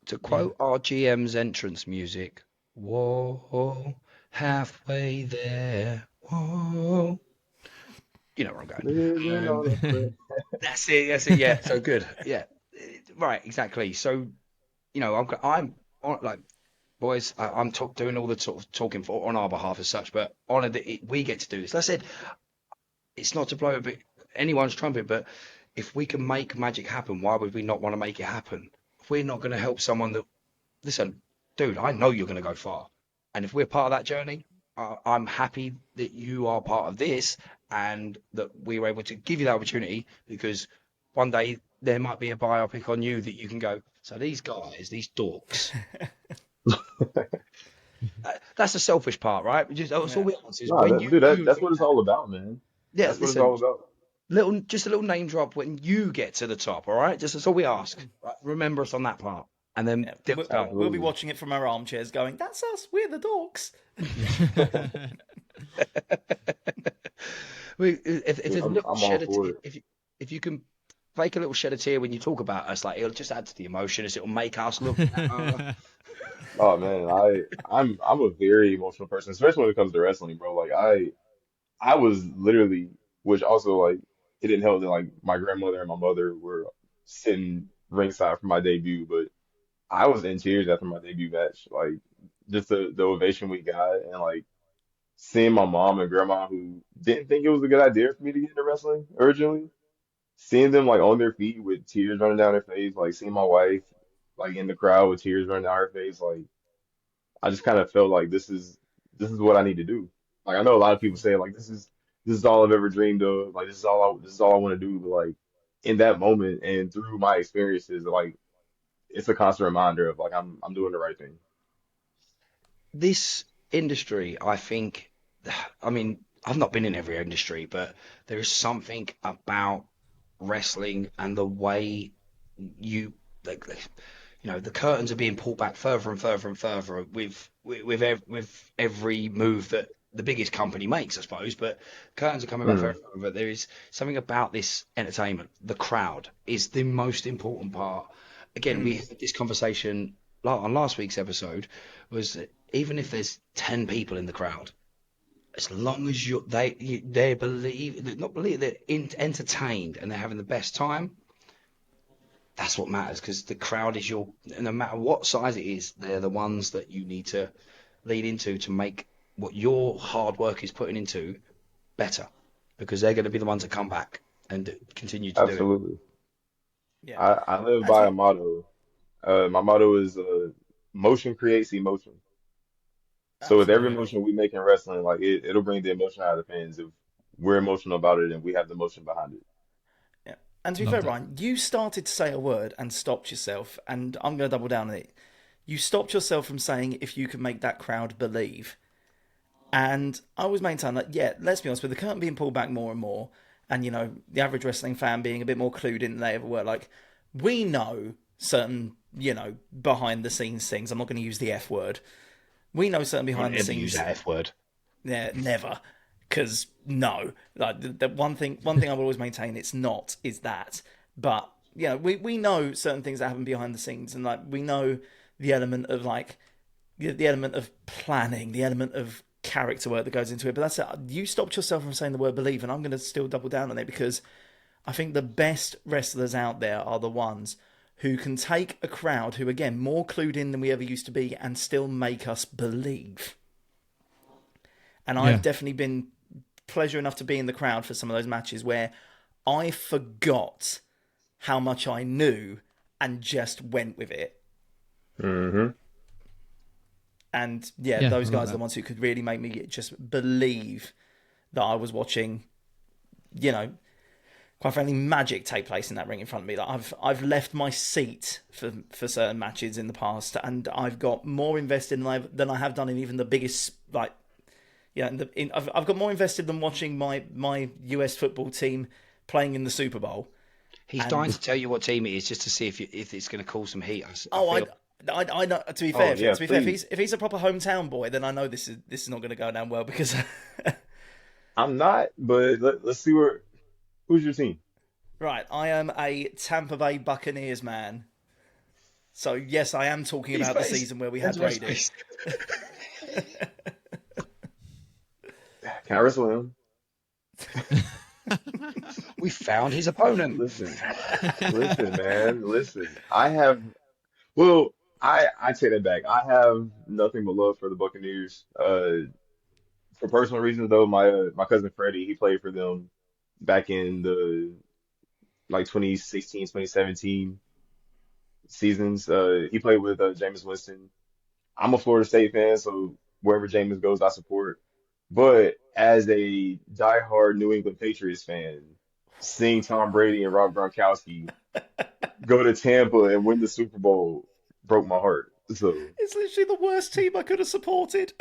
To Yeah. quote our GM's entrance music, whoa, halfway there, whoa. You know where I'm going. Living on a prayer. That's it. That's it. Yeah. So good. Yeah. Right. Exactly. So like, boys. I'm doing all the sort of talking for on our behalf as such, but honored that we get to do this. Like I said, it's not to blow a bit anyone's trumpet, but if we can make magic happen, why would we not want to make it happen? If we're not going to help someone that, listen, dude, I know you're going to go far, and if we're part of that journey, I'm happy that you are part of this, and that we were able to give you that opportunity because one day there might be a biopic on you that you can go. So these guys, these dorks. That's the selfish part, right? That's all Yeah. we want is No, when you dude, do that's think what it's that. all about, man. Yeah, That's what it's listen, all about. just a little name drop when you get to the top, all right? Just that's all we ask. Right? Remember us on that part, and then Yeah. deal's done. We'll be Absolutely. watching it from our armchairs going, that's us, we're the dorks. If Dude, there's a I'm little I'm all shed of for it. if you can fake a little shed of tear when you talk about us, like it'll just add to the emotion, as it'll make us look better. Oh man, I'm a very emotional person, especially when it comes to wrestling, bro. Like I was literally, which also like it didn't help that like my grandmother and my mother were sitting ringside for my debut, but I was in tears after my debut match. Like just the ovation we got and like seeing my mom and grandma who didn't think it was a good idea for me to get into wrestling originally, seeing them like on their feet with tears running down their face, like seeing my wife like in the crowd with tears running down her face, like I just kind of felt like this is what I need to do. Like I know a lot of people say like this is all I've ever dreamed of, like this is all I want to do, but like in that moment and through my experiences, like it's a constant reminder of like I'm doing the right thing. This industry, I think, I mean, I've not been in every industry, but there is something about wrestling and the way you like the curtains are being pulled back further and further and further with every move that the biggest company makes, I suppose. But curtains are coming back further Mm, and further. There is something about this entertainment. The crowd is the most important part. Again, we Mm. had this conversation on last week's episode. Was that even if there's 10 people in the crowd, as long as they believe not believe they're entertained and they're having the best time, that's what matters because the crowd is no matter what size it is, they're the ones that you need to lead into to make what your hard work is putting into better because they're going to be the ones that come back and continue to do it. absolutely. Yeah. I live As by a you, motto. My motto is motion creates emotion. So with every absolutely. motion we make in wrestling, like it'll bring the emotion out of the fans if we're emotional about it and we have the emotion behind it. Yeah. And to be Love fair, that. Ryan, you started to say a word and stopped yourself, and I'm going to double down on it. You stopped yourself from saying if you can make that crowd believe. And I always maintain that, yeah, let's be honest, with the curtain being pulled back more and more, and the average wrestling fan being a bit more clued in than they ever were. Like, we know certain behind the scenes things. I'm not going to use the F word. We know certain behind the scenes. Use that F word. Yeah, never. Because no, like the one thing I will always maintain, it's not is that. But we know certain things that happen behind the scenes, and like we know the element of like the element of planning, the element of character work that goes into it. But that's it. You stopped yourself from saying the word believe, and I'm going to still double down on it, because I think the best wrestlers out there are the ones who can take a crowd who, again, more clued in than we ever used to be, and still make us believe. And I've definitely been pleasure enough to be in the crowd for some of those matches where I forgot how much I knew and just went with it. Mm-hmm. And those guys are the ones who could really make me just believe that I was watching, quite frankly, magic take place in that ring in front of me. Like I've left my seat for certain matches in the past, and I've got more invested than I have done in even the biggest, like, I've got more invested than watching my US football team playing in the Super Bowl. He's dying to tell you what team it is, just to see if it's going to cause some heat. I know. To be fair, if he's a proper hometown boy, then I know this is not going to go down well, because I'm not, but let's see who's your team? Right, I am a Tampa Bay Buccaneers man. So yes, I am talking about the season where we had Brady. Can I wrestle him? We found his opponent. Listen, man. Listen. I take that back. I have nothing but love for the Buccaneers. For personal reasons, though, my cousin Freddie, he played for them back in the 2016, 2017 seasons. He played with Jameis Winston. I'm a Florida State fan, so wherever Jameis goes, I support. But as a diehard New England Patriots fan, seeing Tom Brady and Rob Gronkowski go to Tampa and win the Super Bowl broke my heart. So it's literally the worst team I could have supported.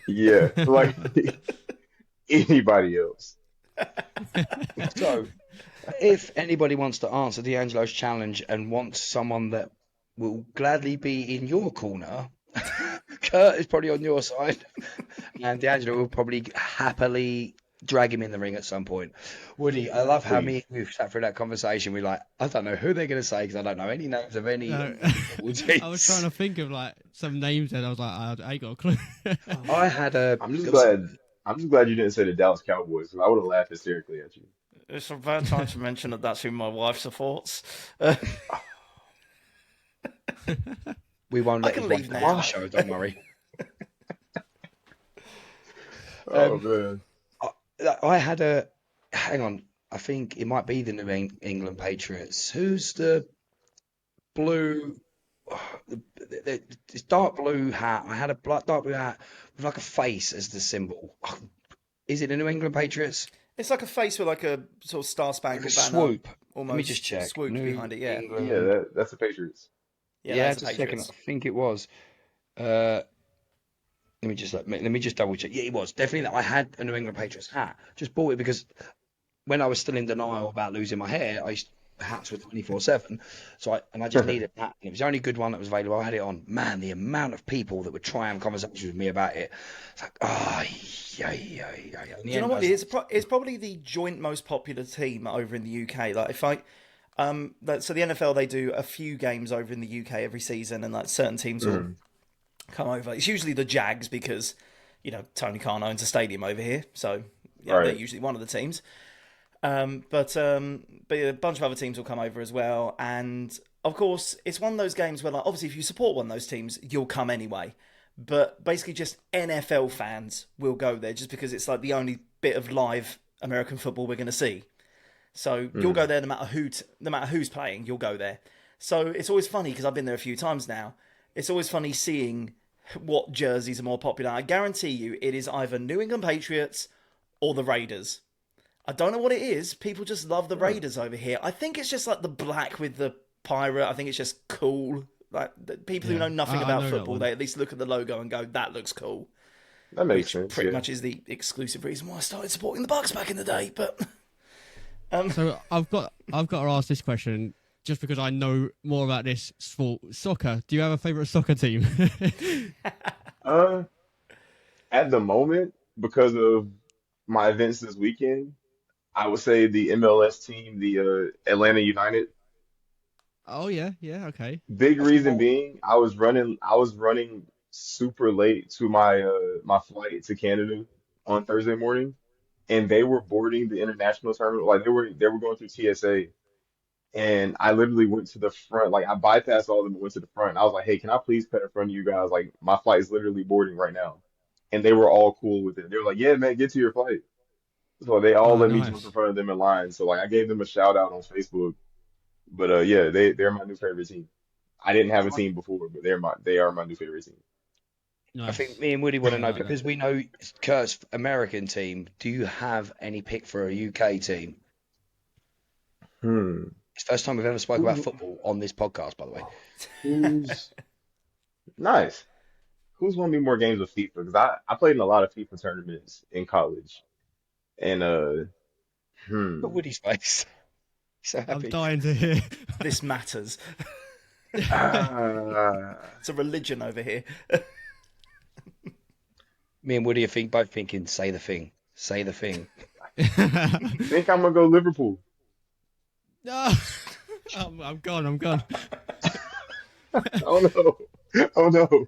Yeah, like anybody else. So, if anybody wants to answer D'Angelo's challenge and wants someone that will gladly be in your corner, Kurt is probably on your side, and D'Angelo will probably happily drag him in the ring at some point. Woody, I love how we've sat through that conversation. We're like, I don't know who they're going to say, because I don't know any names of any. No. I was trying to think of like some names, and I was like, I ain't got a clue. I had a. I'm just glad you didn't say the Dallas Cowboys, because I would have laughed hysterically at you. It's a bad time to mention that's who my wife supports. We won't let him leave now. The show, don't worry. Man. I had a. Hang on. I think it might be the New England Patriots. Who's the blue? This dark blue hat. I had a dark blue hat with like a face as the symbol. Is it the New England Patriots? It's like a face with like a sort of star-spangled banner. Swoop. Almost. Let me just check. Swoop behind it, yeah. Yeah, that's the Patriots. Yeah, just a second. I think it was. Let me just double check. Yeah, it was definitely that. I had a New England Patriots hat. Just bought it because when I was still in denial about losing my hair, hats were 24/7. So I just needed a hat. And it was the only good one that was available. I had it on. Man, the amount of people that would try and have conversations with me about it. It's like, yeah. Do you know what? It's probably the joint most popular team over in the UK. Like so the NFL, they do a few games over in the UK every season, and like certain teams will come over. It's usually the Jags, because Tony Khan owns a stadium over here, so they're usually one of the teams. But a bunch of other teams will come over as well, and of course it's one of those games where, like, obviously if you support one of those teams, you'll come anyway. But basically just NFL fans will go there just because it's like the only bit of live American football we're going to see. So you'll go there no matter who's playing, you'll go there. So it's always funny, because I've been there a few times now. It's always funny seeing what jerseys are more popular. I guarantee you it is either New England Patriots or the Raiders. I don't know what it is. People just love the Raiders over here. I think it's just like the black with the pirate. I think it's just cool. Like people who know nothing about football, they at least look at the logo and go, that looks cool. That makes sense. Pretty much is the exclusive reason why I started supporting the Bucks back in the day. But So I've got to ask this question just because I know more about this sport, soccer. Do you have a favorite soccer team? Uh, at the moment, because of my events this weekend, I would say the MLS team, the Atlanta United. Oh yeah, yeah, okay. Big That's reason more. being, I was running super late to my flight to Canada on Thursday morning, and they were boarding the international terminal. Like they were going through TSA, and I literally went to the front. Like I bypassed all of them and went to the front. I was like, "Hey, can I please pet in front of you guys? Like my flight is literally boarding right now." And they were all cool with it. They were like, "Yeah, man, get to your flight." So they all Oh, let me jump in nice. front of them in line. So like I gave them a shout out on Facebook. But yeah, they're my new favorite team. I didn't have a team before, but they are my new favorite team. I think Nice. me and Woody want to Yeah, I know like that. because we know Kurt's American team. Do you have any pick for a UK team? Hmm. It's the first time we've ever spoke about Who's football on this podcast, by the way. who's nice? Who's won me more games of FIFA? Because I played in a lot of FIFA tournaments in college, and Look at hmm. Woody's face. He's so I'm happy. dying to hear. This matters. Ah, It's a religion over here. Me and Woody are both thinking, say the thing. Say the thing. think I'm gonna go Liverpool. No, I'm gone. I'm gone. Oh no! Oh no!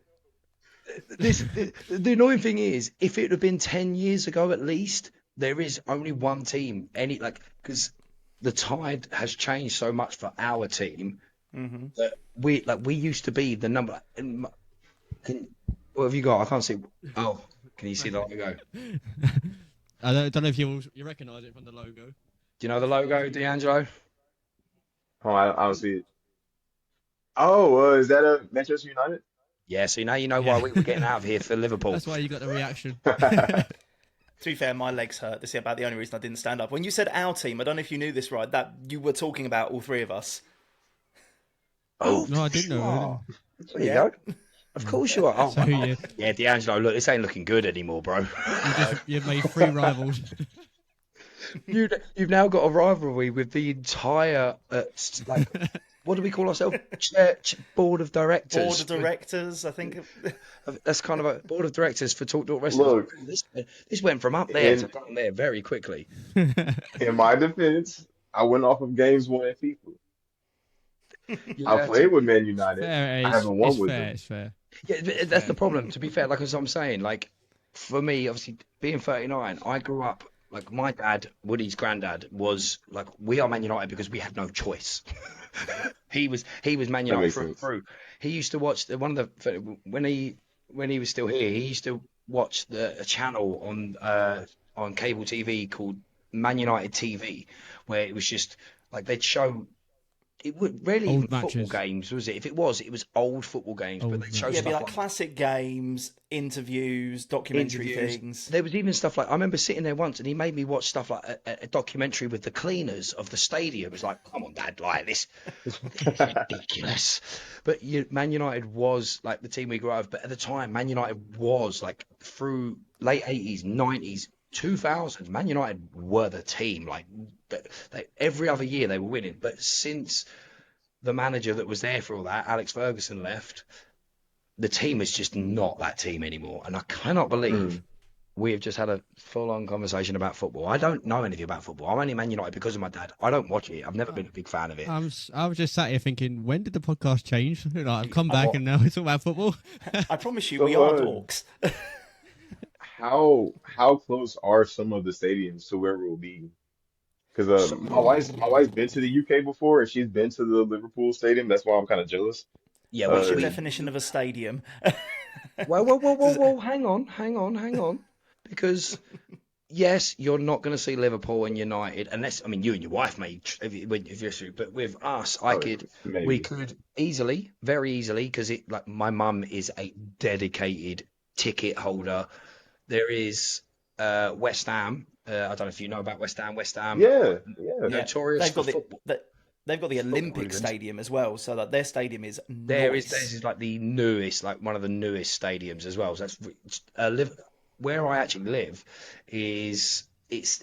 The annoying thing is, if it had been 10 years ago at least, there is only one team. Because the tide has changed so much for our team Hmm. that we used to be the number. What have you got? I can't see. Oh, can you see the logo? I don't know if you recognise it from the logo. Do you know the logo, D'Angelo? Oh, I don't see it. Oh, is that a Manchester United? Yeah, so now you know why Yeah, we were getting out of here for Liverpool. that's why you got the reaction. To be fair, my legs hurt. This is about the only reason I didn't stand up. When you said our team, I don't know if you knew this right, that you were talking about all three of us. Oh, Oh, No, of I course didn't you know. I are. didn't. There you Yeah. go. Of course you are. So Oh, yeah, D'Angelo, look, this ain't looking good anymore, bro. you've made three rivals. You've now got a rivalry with the entire what do we call ourselves? Church board of Board directors. of directors, I think. That's kind of a board of directors for TalkDork Wrestlers. look, This went from up there to in down there very quickly. in my defense, I went off of games won in FIFA. I Yeah, played with Man United. Fair. I It's haven't won it's with fair. them. It's fair. yeah, It's that's the fair. problem. To be fair, like as I'm saying, like for me, obviously being 39, I grew up like my dad, Woody's granddad, was like we are Man United because we had no choice. He was Man That United makes through and sense. through. He used to watch one of the when he was still here. He used to watch a channel on cable TV called Man United TV, where it was just like they'd show. It would rarely even Old football matches. games, was it? If it was old football games, but Old they'd show Yeah, it'd be matches. stuff like like classic games, interviews, documentary interviews. things. There was even stuff like I remember sitting there once, and he made me watch stuff like a documentary with the cleaners of the stadium. It was like, come on, Dad, like this is ridiculous. But Man United was like the team we grew up with. But at the time, Man United was like through late 80s, 90s, 2000s. Man United were the team. Like every other year they were winning. But since the manager that was there for all that, Alex Ferguson, left, the team is just not that team anymore. And I cannot believe Mm. we have just had a full-on conversation about football. I don't know anything about football. I'm only Man United because of my dad. I don't watch it. I've never been a big fan of it. I was just sat here thinking, when did the podcast change? Like, I've come back Oh, and now it's all about football. I promise you, we So, are dorks. how close are some of the stadiums to where we'll be? Because so, my wife's been to the UK before, and she's been to the Liverpool stadium. That's why I'm kind of jealous. yeah, What's your Uh, definition of a stadium? well, well, well, well, Does- well, hang on. Because yes, you're not going to see Liverpool and United unless, I mean, you and your wife may, if you're through, but with us, we maybe. could easily, very easily, because like my mum is a dedicated ticket holder. There is West Ham. I don't know if you know about West Ham. West Ham, Yeah, yeah. yeah, notorious they've for got football. they've got the Football Olympic hooligans. Stadium as well, so that their stadium is This nice. is like the newest, like one of the newest stadiums as well. So where I actually live it's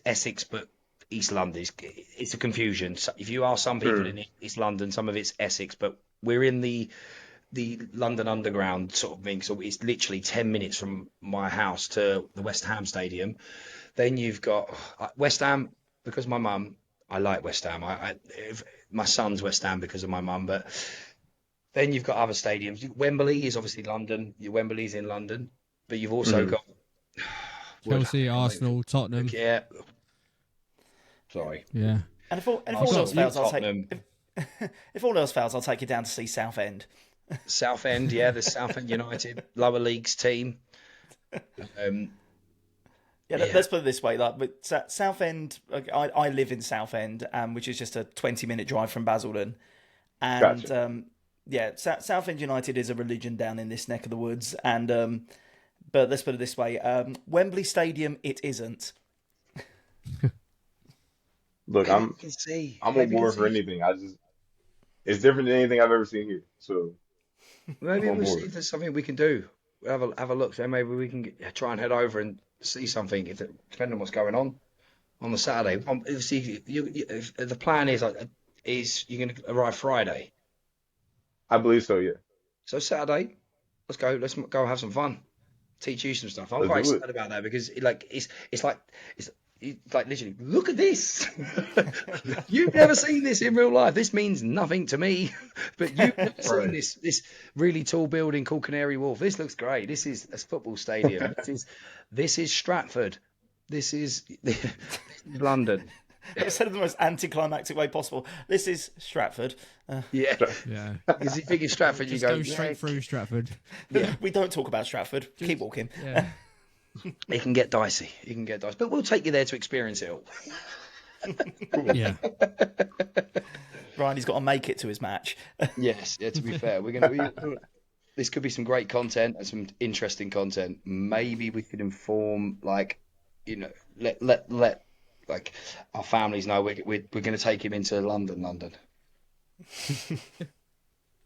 Essex, but East London. It's a confusion. So if you ask some people Sure. in East London, some of it's Essex, but we're in the London Underground sort of thing. So it's literally 10 minutes from my house to the West Ham Stadium. Then you've got West Ham because my mum. I like West Ham. My son's West Ham because of my mum, but then you've got other stadiums. Wembley is obviously London. Wembley's in London, but you've also Hmm. got Chelsea, Arsenal, Tottenham. Yeah, sorry. Yeah. And if all Arsenal, else fails, I'll take Tottenham, if all else fails, I'll take you down to see Southend. Southend. Yeah, the Southend United lower leagues team. Um, Yeah, yeah, let's put it this way: like, but Southend, I live in Southend, which is just a 20-minute drive from Basildon, and Gotcha. yeah, Southend United is a religion down in this neck of the woods, and but let's put it this way: Wembley Stadium, it isn't. Look, maybe we can see. I'm on Maybe we can board for see. anything. It's different than anything I've ever seen here. So I'm Maybe on we'll see board. if there's something we can do. We'll have a look. So maybe we can try and head over and see something. Depending on what's going on the Saturday. See, if the plan is you're going to arrive Friday. I believe so, yeah. So Saturday, let's go. Let's go have some fun. Teach you some stuff. I'm Let's quite do it. excited about that because it's like literally look at this. You've never seen this in real life. This means nothing to me, but you've never seen Right. this really tall building called Canary Wharf. This looks great. This is a football stadium. This is Stratford. This is London. I've said it the most anticlimactic way possible. This is Stratford. Yeah, Yeah. because you think it's Stratford, you Just go go straight through Stratford. yeah. We don't talk about Stratford. Keep walking. Yeah. It can get dicey. It can get dicey, but we'll take you there to experience it all. Cool. Yeah. Ryan, he's got to make it to his match. Yes, yeah. To be fair, this could be some great content and some interesting content. Maybe we could inform, like, let like our families know we're going to take him into London.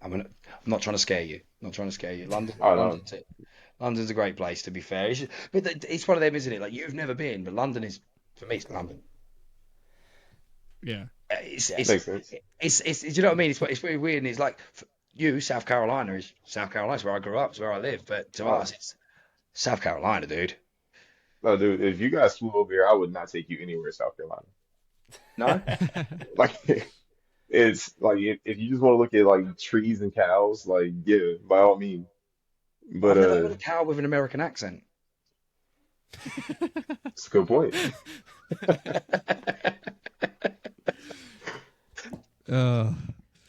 I'm not trying to scare you. Not trying to scare you. Oh no. London's a great place, to be fair. But it's one of them, isn't it? Like you've never been, but London is for me. It's London. Yeah. It's Yeah. it's Makes sense. it's do you know what I mean? It's very weird. And it's like you, South Carolina is South Carolina. It's where I grew up. It's where I live. But to Wow. us, it's South Carolina, dude. No, dude, if you guys flew over here, I would not take you anywhere in South Carolina. No, Like it's like if you just want to look at like trees and cows, like yeah, by all means. I've But never heard a cow with an American accent. it's a good point. Uh,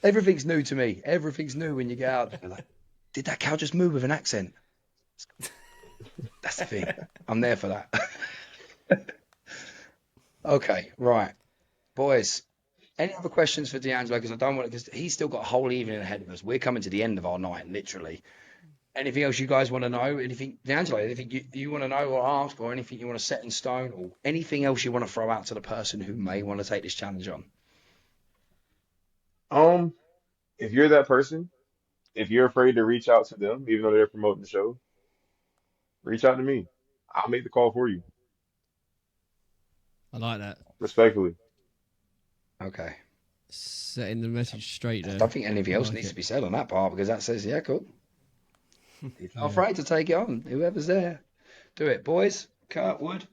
Everything's new to me. Everything's new when you get out there. Like, did that cow just move with an accent? That's the thing. I'm there for that. Okay, right, boys. Any other questions for D'Angelo? Because I don't want because he's still got a whole evening ahead of us. We're coming to the end of our night, literally. Anything else you guys want to know? Anything, D'Angelo? Anything you want to know or ask, or anything you want to set in stone, or anything else you want to throw out to the person who may want to take this challenge on? Um, if you're that person, if you're afraid to reach out to them, even though they're promoting the show, reach out to me. I'll make the call for you, I like that. respectfully. Okay. Setting the message straight I there. don't think anything I else like needs it. to be said on that part because that says, yeah, cool. He's not Yeah. afraid to take it on. Whoever's there, do it, boys. Kurt Wood.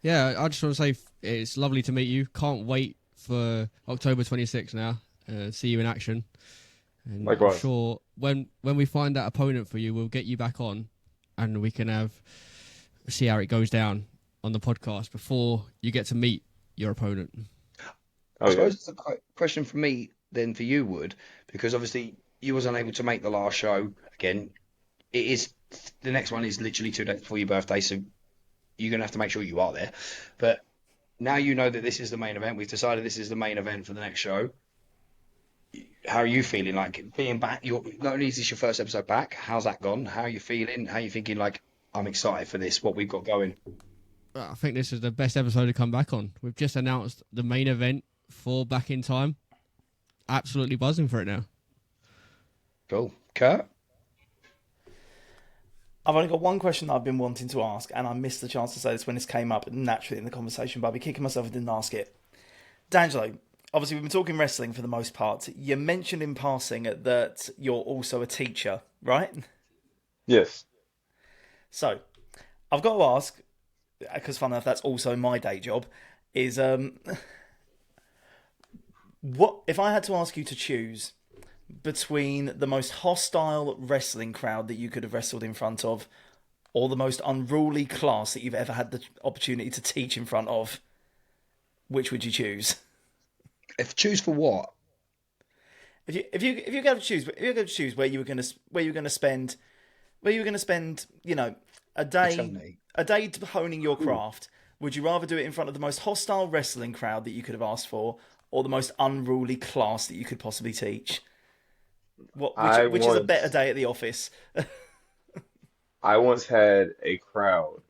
Yeah, I just want to say it's lovely to meet you. Can't wait for October 26th now. See you in action. And I'm Likewise. sure when we find that opponent for you, we'll get you back on and we can see how it goes down on the podcast before you get to meet your opponent. Oh I yeah. suppose it's a question for me then for you, Wood, because obviously you was unable to make the last show. Again, it is the next one is literally 2 days before your birthday, so you're gonna have to make sure you are there. But now you know that this is the main event. We've decided this is the main event for the next show. How are you feeling? Like being back? Not only is this your first episode back, how's that gone? How are you feeling? How are you thinking? Like I'm excited for this. What we've got going. I think this is the best episode to come back on. We've just announced the main event for Back in Time. Absolutely buzzing for it now. Cool. Kurt. I've only got one question that I've been wanting to ask, and I missed the chance to say this when this came up naturally in the conversation, but I'd be kicking myself if I didn't ask it. D'Angelo, obviously we've been talking wrestling for the most part. You mentioned in passing that you're also a teacher, right? Yes. So I've got to ask, because fun enough, that's also my day job. Is what if I had to ask you to choose between the most hostile wrestling crowd that you could have wrestled in front of, or the most unruly class that you've ever had the opportunity to teach in front of? Which would you choose? If choose for what? If you go to choose, if you go to choose where you were gonna spend, you know, a day Eternity. honing your Ooh. craft, would you rather do it in front of the most hostile wrestling crowd that you could have asked for, or the most unruly class that you could possibly teach? I Which is a better once day at the office? I once had a crowd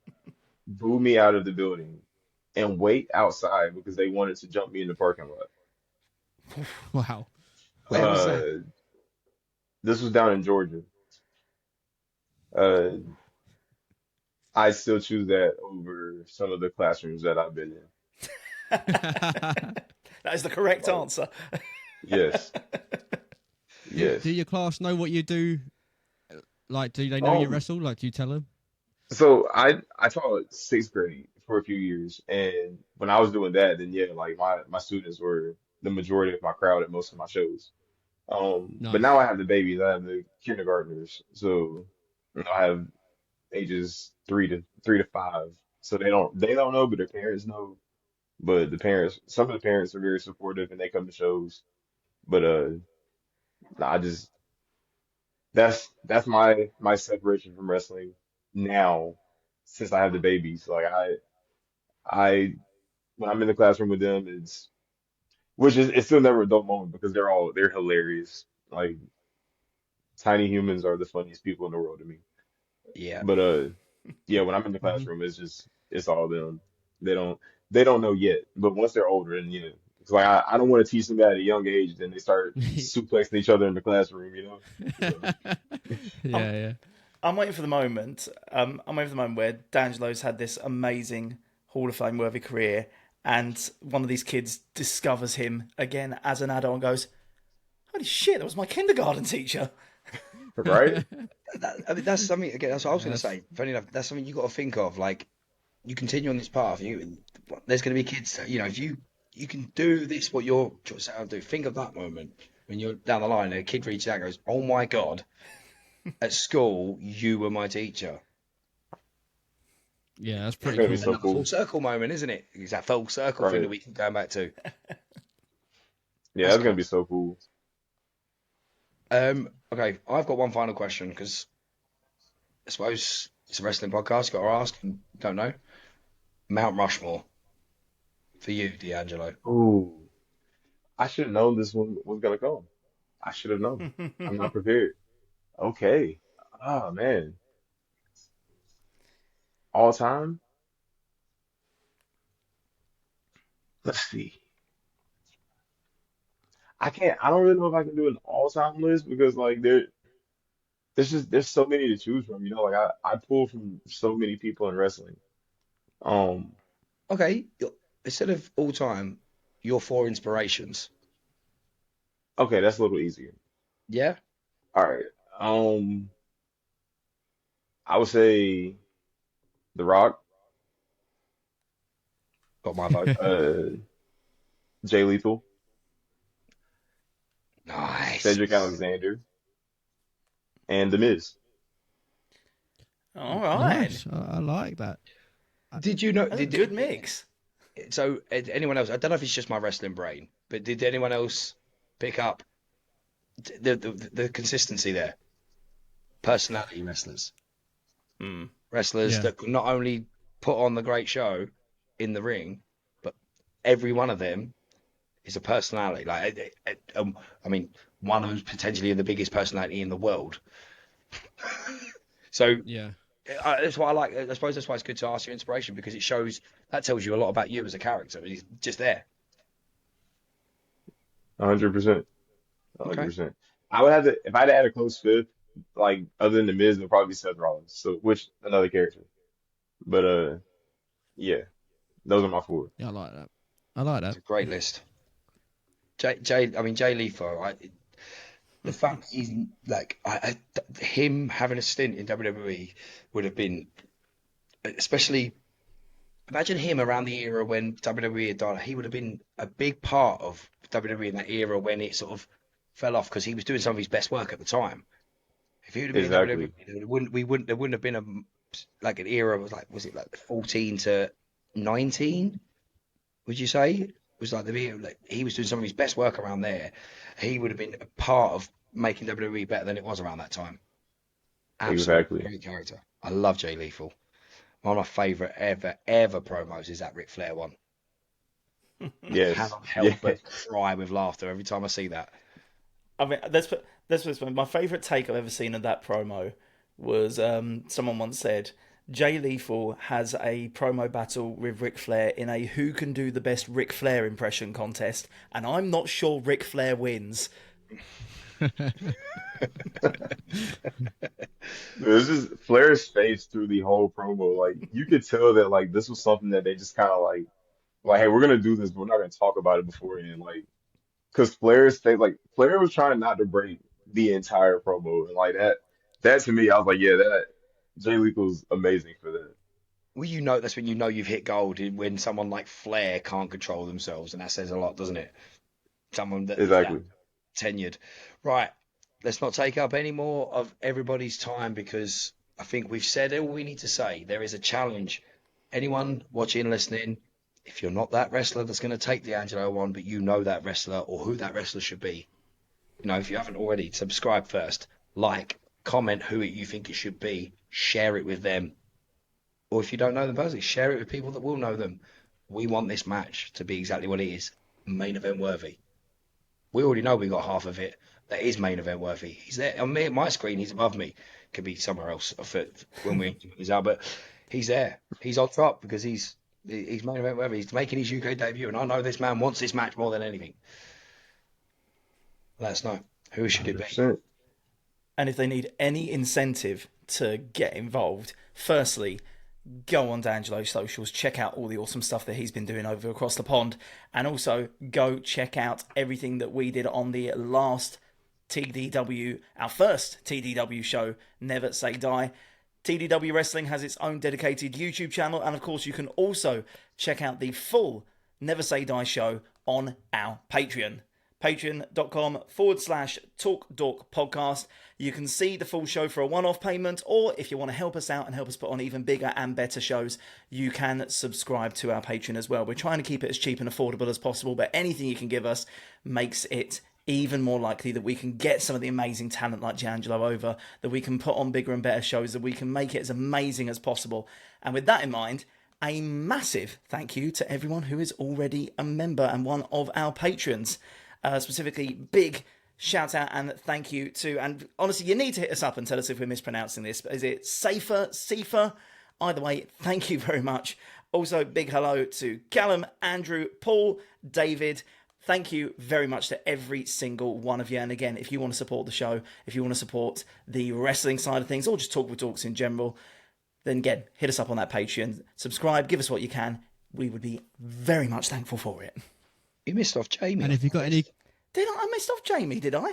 boo me out of the building and wait outside because they wanted to jump me in the parking lot. Wow. Where was that? This was down in Georgia. Uh, I still choose that over some of the classrooms that I've been in. That is the correct Like, answer. yes, Do yes. your class know what you do? Like, do they know you Um, wrestle? Like, do you tell them? so I taught sixth grade for a few years, and when I was doing that, then yeah, like my students were the majority of my crowd at most of my shows. But now Nice. I have the babies, I have the kindergartners, so I have ages three to five, so they don't know, but their parents know. But the parents, some of the parents are very supportive and they come to shows. But nah, I just that's my separation from wrestling now since I have the babies. Like I when I'm in the classroom with them, it's still never a dull moment because they're hilarious. Like tiny humans are the funniest people in the world to me. Yeah. But yeah, when I'm in the Hmm. classroom, it's all them. They don't they don't know yet, but once they're older, and it's like I don't want to teach them that at a young age. Then they start suplexing each other in the classroom, So I'm Yeah, I'm waiting for the moment. I'm waiting for the moment where D'Angelo's had this amazing Hall of Fame worthy career, and one of these kids discovers him again as an adult and goes, "Holy shit, that was my kindergarten teacher." right? yeah. I mean, that's something again. That's what I was going to That's say. Funny enough, that's something you got to think of. Like, you continue on this path. There's going to be kids. If you can do this, what you're trying to do. Think of that moment when you're down the line and a kid reaches out and goes, "Oh my God, at school you were my teacher." yeah, that's That's pretty gonna be cool. so Another full cool, circle moment, isn't it? It's that full circle thing that right? we can go back to. Yeah, That's that's gonna cool. be so cool. Okay, I've got one final question because I suppose it's a wrestling podcast. Got to ask. Don't know. Mount Rushmore for you, D'Angelo. Ooh, I should have known this one was gonna come. I should have known. I'm not prepared. Okay. Oh man, all time. Let's see. I can't. I don't really know if I can do an all-time list because like there's so many to choose from. Like I pull from so many people in wrestling. Um, Okay, instead of all time, your four inspirations. okay, that's a little easier. Yeah, All right. Um, I would say The Rock, got my vote. uh, Jay Lethal, Nice. Cedric Alexander, and The Miz. All right, Nice. I like that. Did you know? that's a Did good mix. so? Anyone else? I don't know if it's just my wrestling brain, but did anyone else pick up the consistency there? Personality wrestlers, Hmm. wrestlers Yeah. that could not only put on the great show in the ring, but every one of them is a personality. I mean, one who's potentially the biggest personality in the world. So Yeah. that's why I like. I suppose that's why it's good to ask your inspiration because it shows that tells you a lot about you as a character. It's just there. 100%. Okay. 100%. I would have to if I'd add a close fifth. like other than the Miz, it'll probably be Seth Rollins. So which another character. But yeah, those are my four. Yeah, I like that. I like It's that. a great list. I mean, Jay Lethal. The fact he's like, him having a stint in WWE would have been, especially imagine him around the era when WWE had done. He would have been a big part of WWE in that era when it sort of fell off because he was doing some of his best work at the time. If he would have been in Exactly. WWE, there wouldn't have been like an era was it like 14 to 19? Would you say? Was like he was doing some of his best work around there. He would have been a part of making WWE better than it was around that time. Absolutely Exactly. great character. I love Jay Lethal. One of my favorite ever promos is that Ric Flair one. I Yes. cannot Yeah. help but cry with laughter every time I see that. I mean, that's what's my favourite take I've ever seen of that promo was someone once said Jay Lethal has a promo battle with Ric Flair in a who can do the best Ric Flair impression contest, and I'm not sure Ric Flair wins. This is Flair's face through the whole promo. Like you could tell that like this was something that they just kind of like hey, we're gonna do this, but we're not gonna talk about it beforehand. Like because Flair's face, like Flair was trying not to break the entire promo, and like that to me, I was like, yeah, that Jay Lethal's amazing for that. Well, you know, that's when you know you've hit gold when someone like Flair can't control themselves, and that says a lot, doesn't it? Someone that is that Exactly. tenured. Right, let's not take up any more of everybody's time because I think we've said all we need to say. There is a challenge. Anyone watching, listening, if you're not that wrestler that's going to take D'Angelo on, but you know that wrestler or who that wrestler should be, if you haven't already, subscribe first, like, comment who you think it should be, share it with them. Or if you don't know them personally, share it with people that will know them. We want this match to be exactly what it is, main event worthy. We already know we got half of it. That is main event worthy. He's there on me, my screen. He's above me. Could be somewhere else when he's out, but he's there. He's on top because he's main event worthy. He's making his UK debut, and I know this man wants this match more than anything. Let us know. Who should it be? 100%. And if they need any incentive to get involved, firstly, go on D'Angelo's socials, check out all the awesome stuff that he's been doing over across the pond, and also go check out everything that we did on the last TDW, our first TDW show, Never Say Die. TDW Wrestling has its own dedicated YouTube channel, and of course you can also check out the full Never Say Die show on our Patreon. Patreon.com/TalkDork podcast. You can see the full show for a one-off payment, or if you want to help us out and help us put on even bigger and better shows, you can subscribe to our Patreon as well. We're trying to keep it as cheap and affordable as possible, but anything you can give us makes it even more likely that we can get some of the amazing talent like D'Angelo over, that we can put on bigger and better shows, that we can make it as amazing as possible. And with that in mind, a massive thank you to everyone who is already a member and one of our patrons. Specifically, big shout out and thank you to, and honestly, you need to hit us up and tell us if we're mispronouncing this. Is it Safer? Either way, thank you very much. Also, big hello to Callum, Andrew, Paul, David. Thank you very much to every single one of you. And again, if you want to support the show, if you want to support the wrestling side of things, or just talk with Dorks in general, then again, hit us up on that Patreon. Subscribe, give us what you can. We would be very much thankful for it. You missed off Jamie. And if you've got any, Did I missed off Jamie, did I?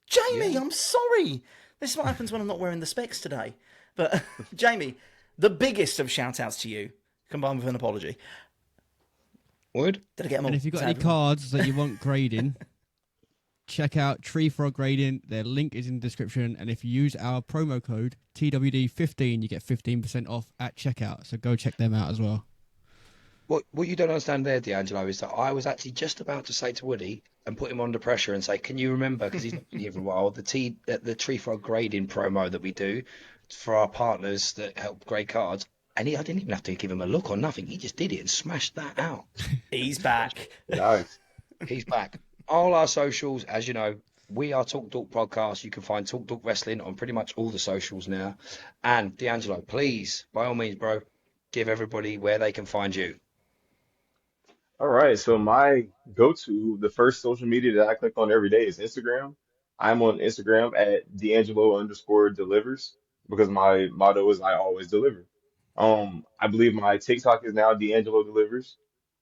Jamie, Yeah. I'm sorry. This is what happens when I'm not wearing the specs today. But Jamie, the biggest of shout outs to you, combined with an apology. Would? Did I get them all? and if you've got Is any that everyone? cards that you want grading, check out Tree Frog Grading. Their link is in the description. And if you use our promo code TWD15, you get 15% off at checkout. So go check them out as well. What you don't understand there, D'Angelo, is that I was actually just about to say to Woody and put him under pressure and say, can you remember, because he's not been here for a while, the Tree Frog grading promo that we do for our partners that help grade cards. And I didn't even have to give him a look or nothing. He just did it and smashed that out. He's back. Nice. He's back. All our socials, as you know, we are Talk Dork Podcast. You can find Talk Dork Wrestling on pretty much all the socials now. And D'Angelo, please, by all means, bro, give everybody where they can find you. All right. So my go-to, the first social media that I click on every day is Instagram. I'm on Instagram at D'Angelo_delivers because my motto is I always deliver. I believe my TikTok is now D'Angelo delivers.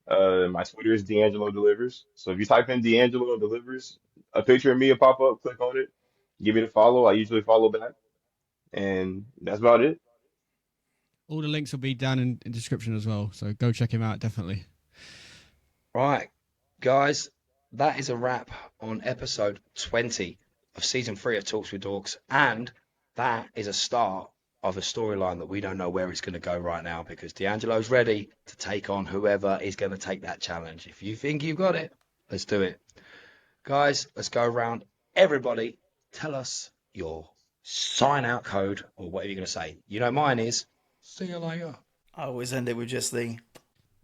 My Twitter is D'Angelo delivers. So if you type in D'Angelo delivers, a picture of me will pop up. Click on it, give me the follow. I usually follow back, and that's about it. All the links will be down in description as well. So go check him out, definitely. Right, guys, that is a wrap on episode 20 of season 3 of Talks with Dorks, and that is a start of a storyline that we don't know where it's going to go right now because D'Angelo's ready to take on whoever is going to take that challenge. If you think you've got it, let's do it. Guys, let's go around. Everybody, tell us your sign out code or whatever you're going to say. You know, mine is see you later. I always end it with just the.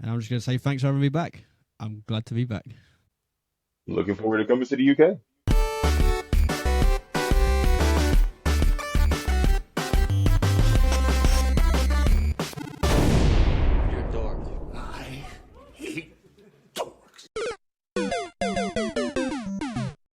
And I'm just going to say thanks for having me back. I'm glad to be back. Looking forward to coming to the UK.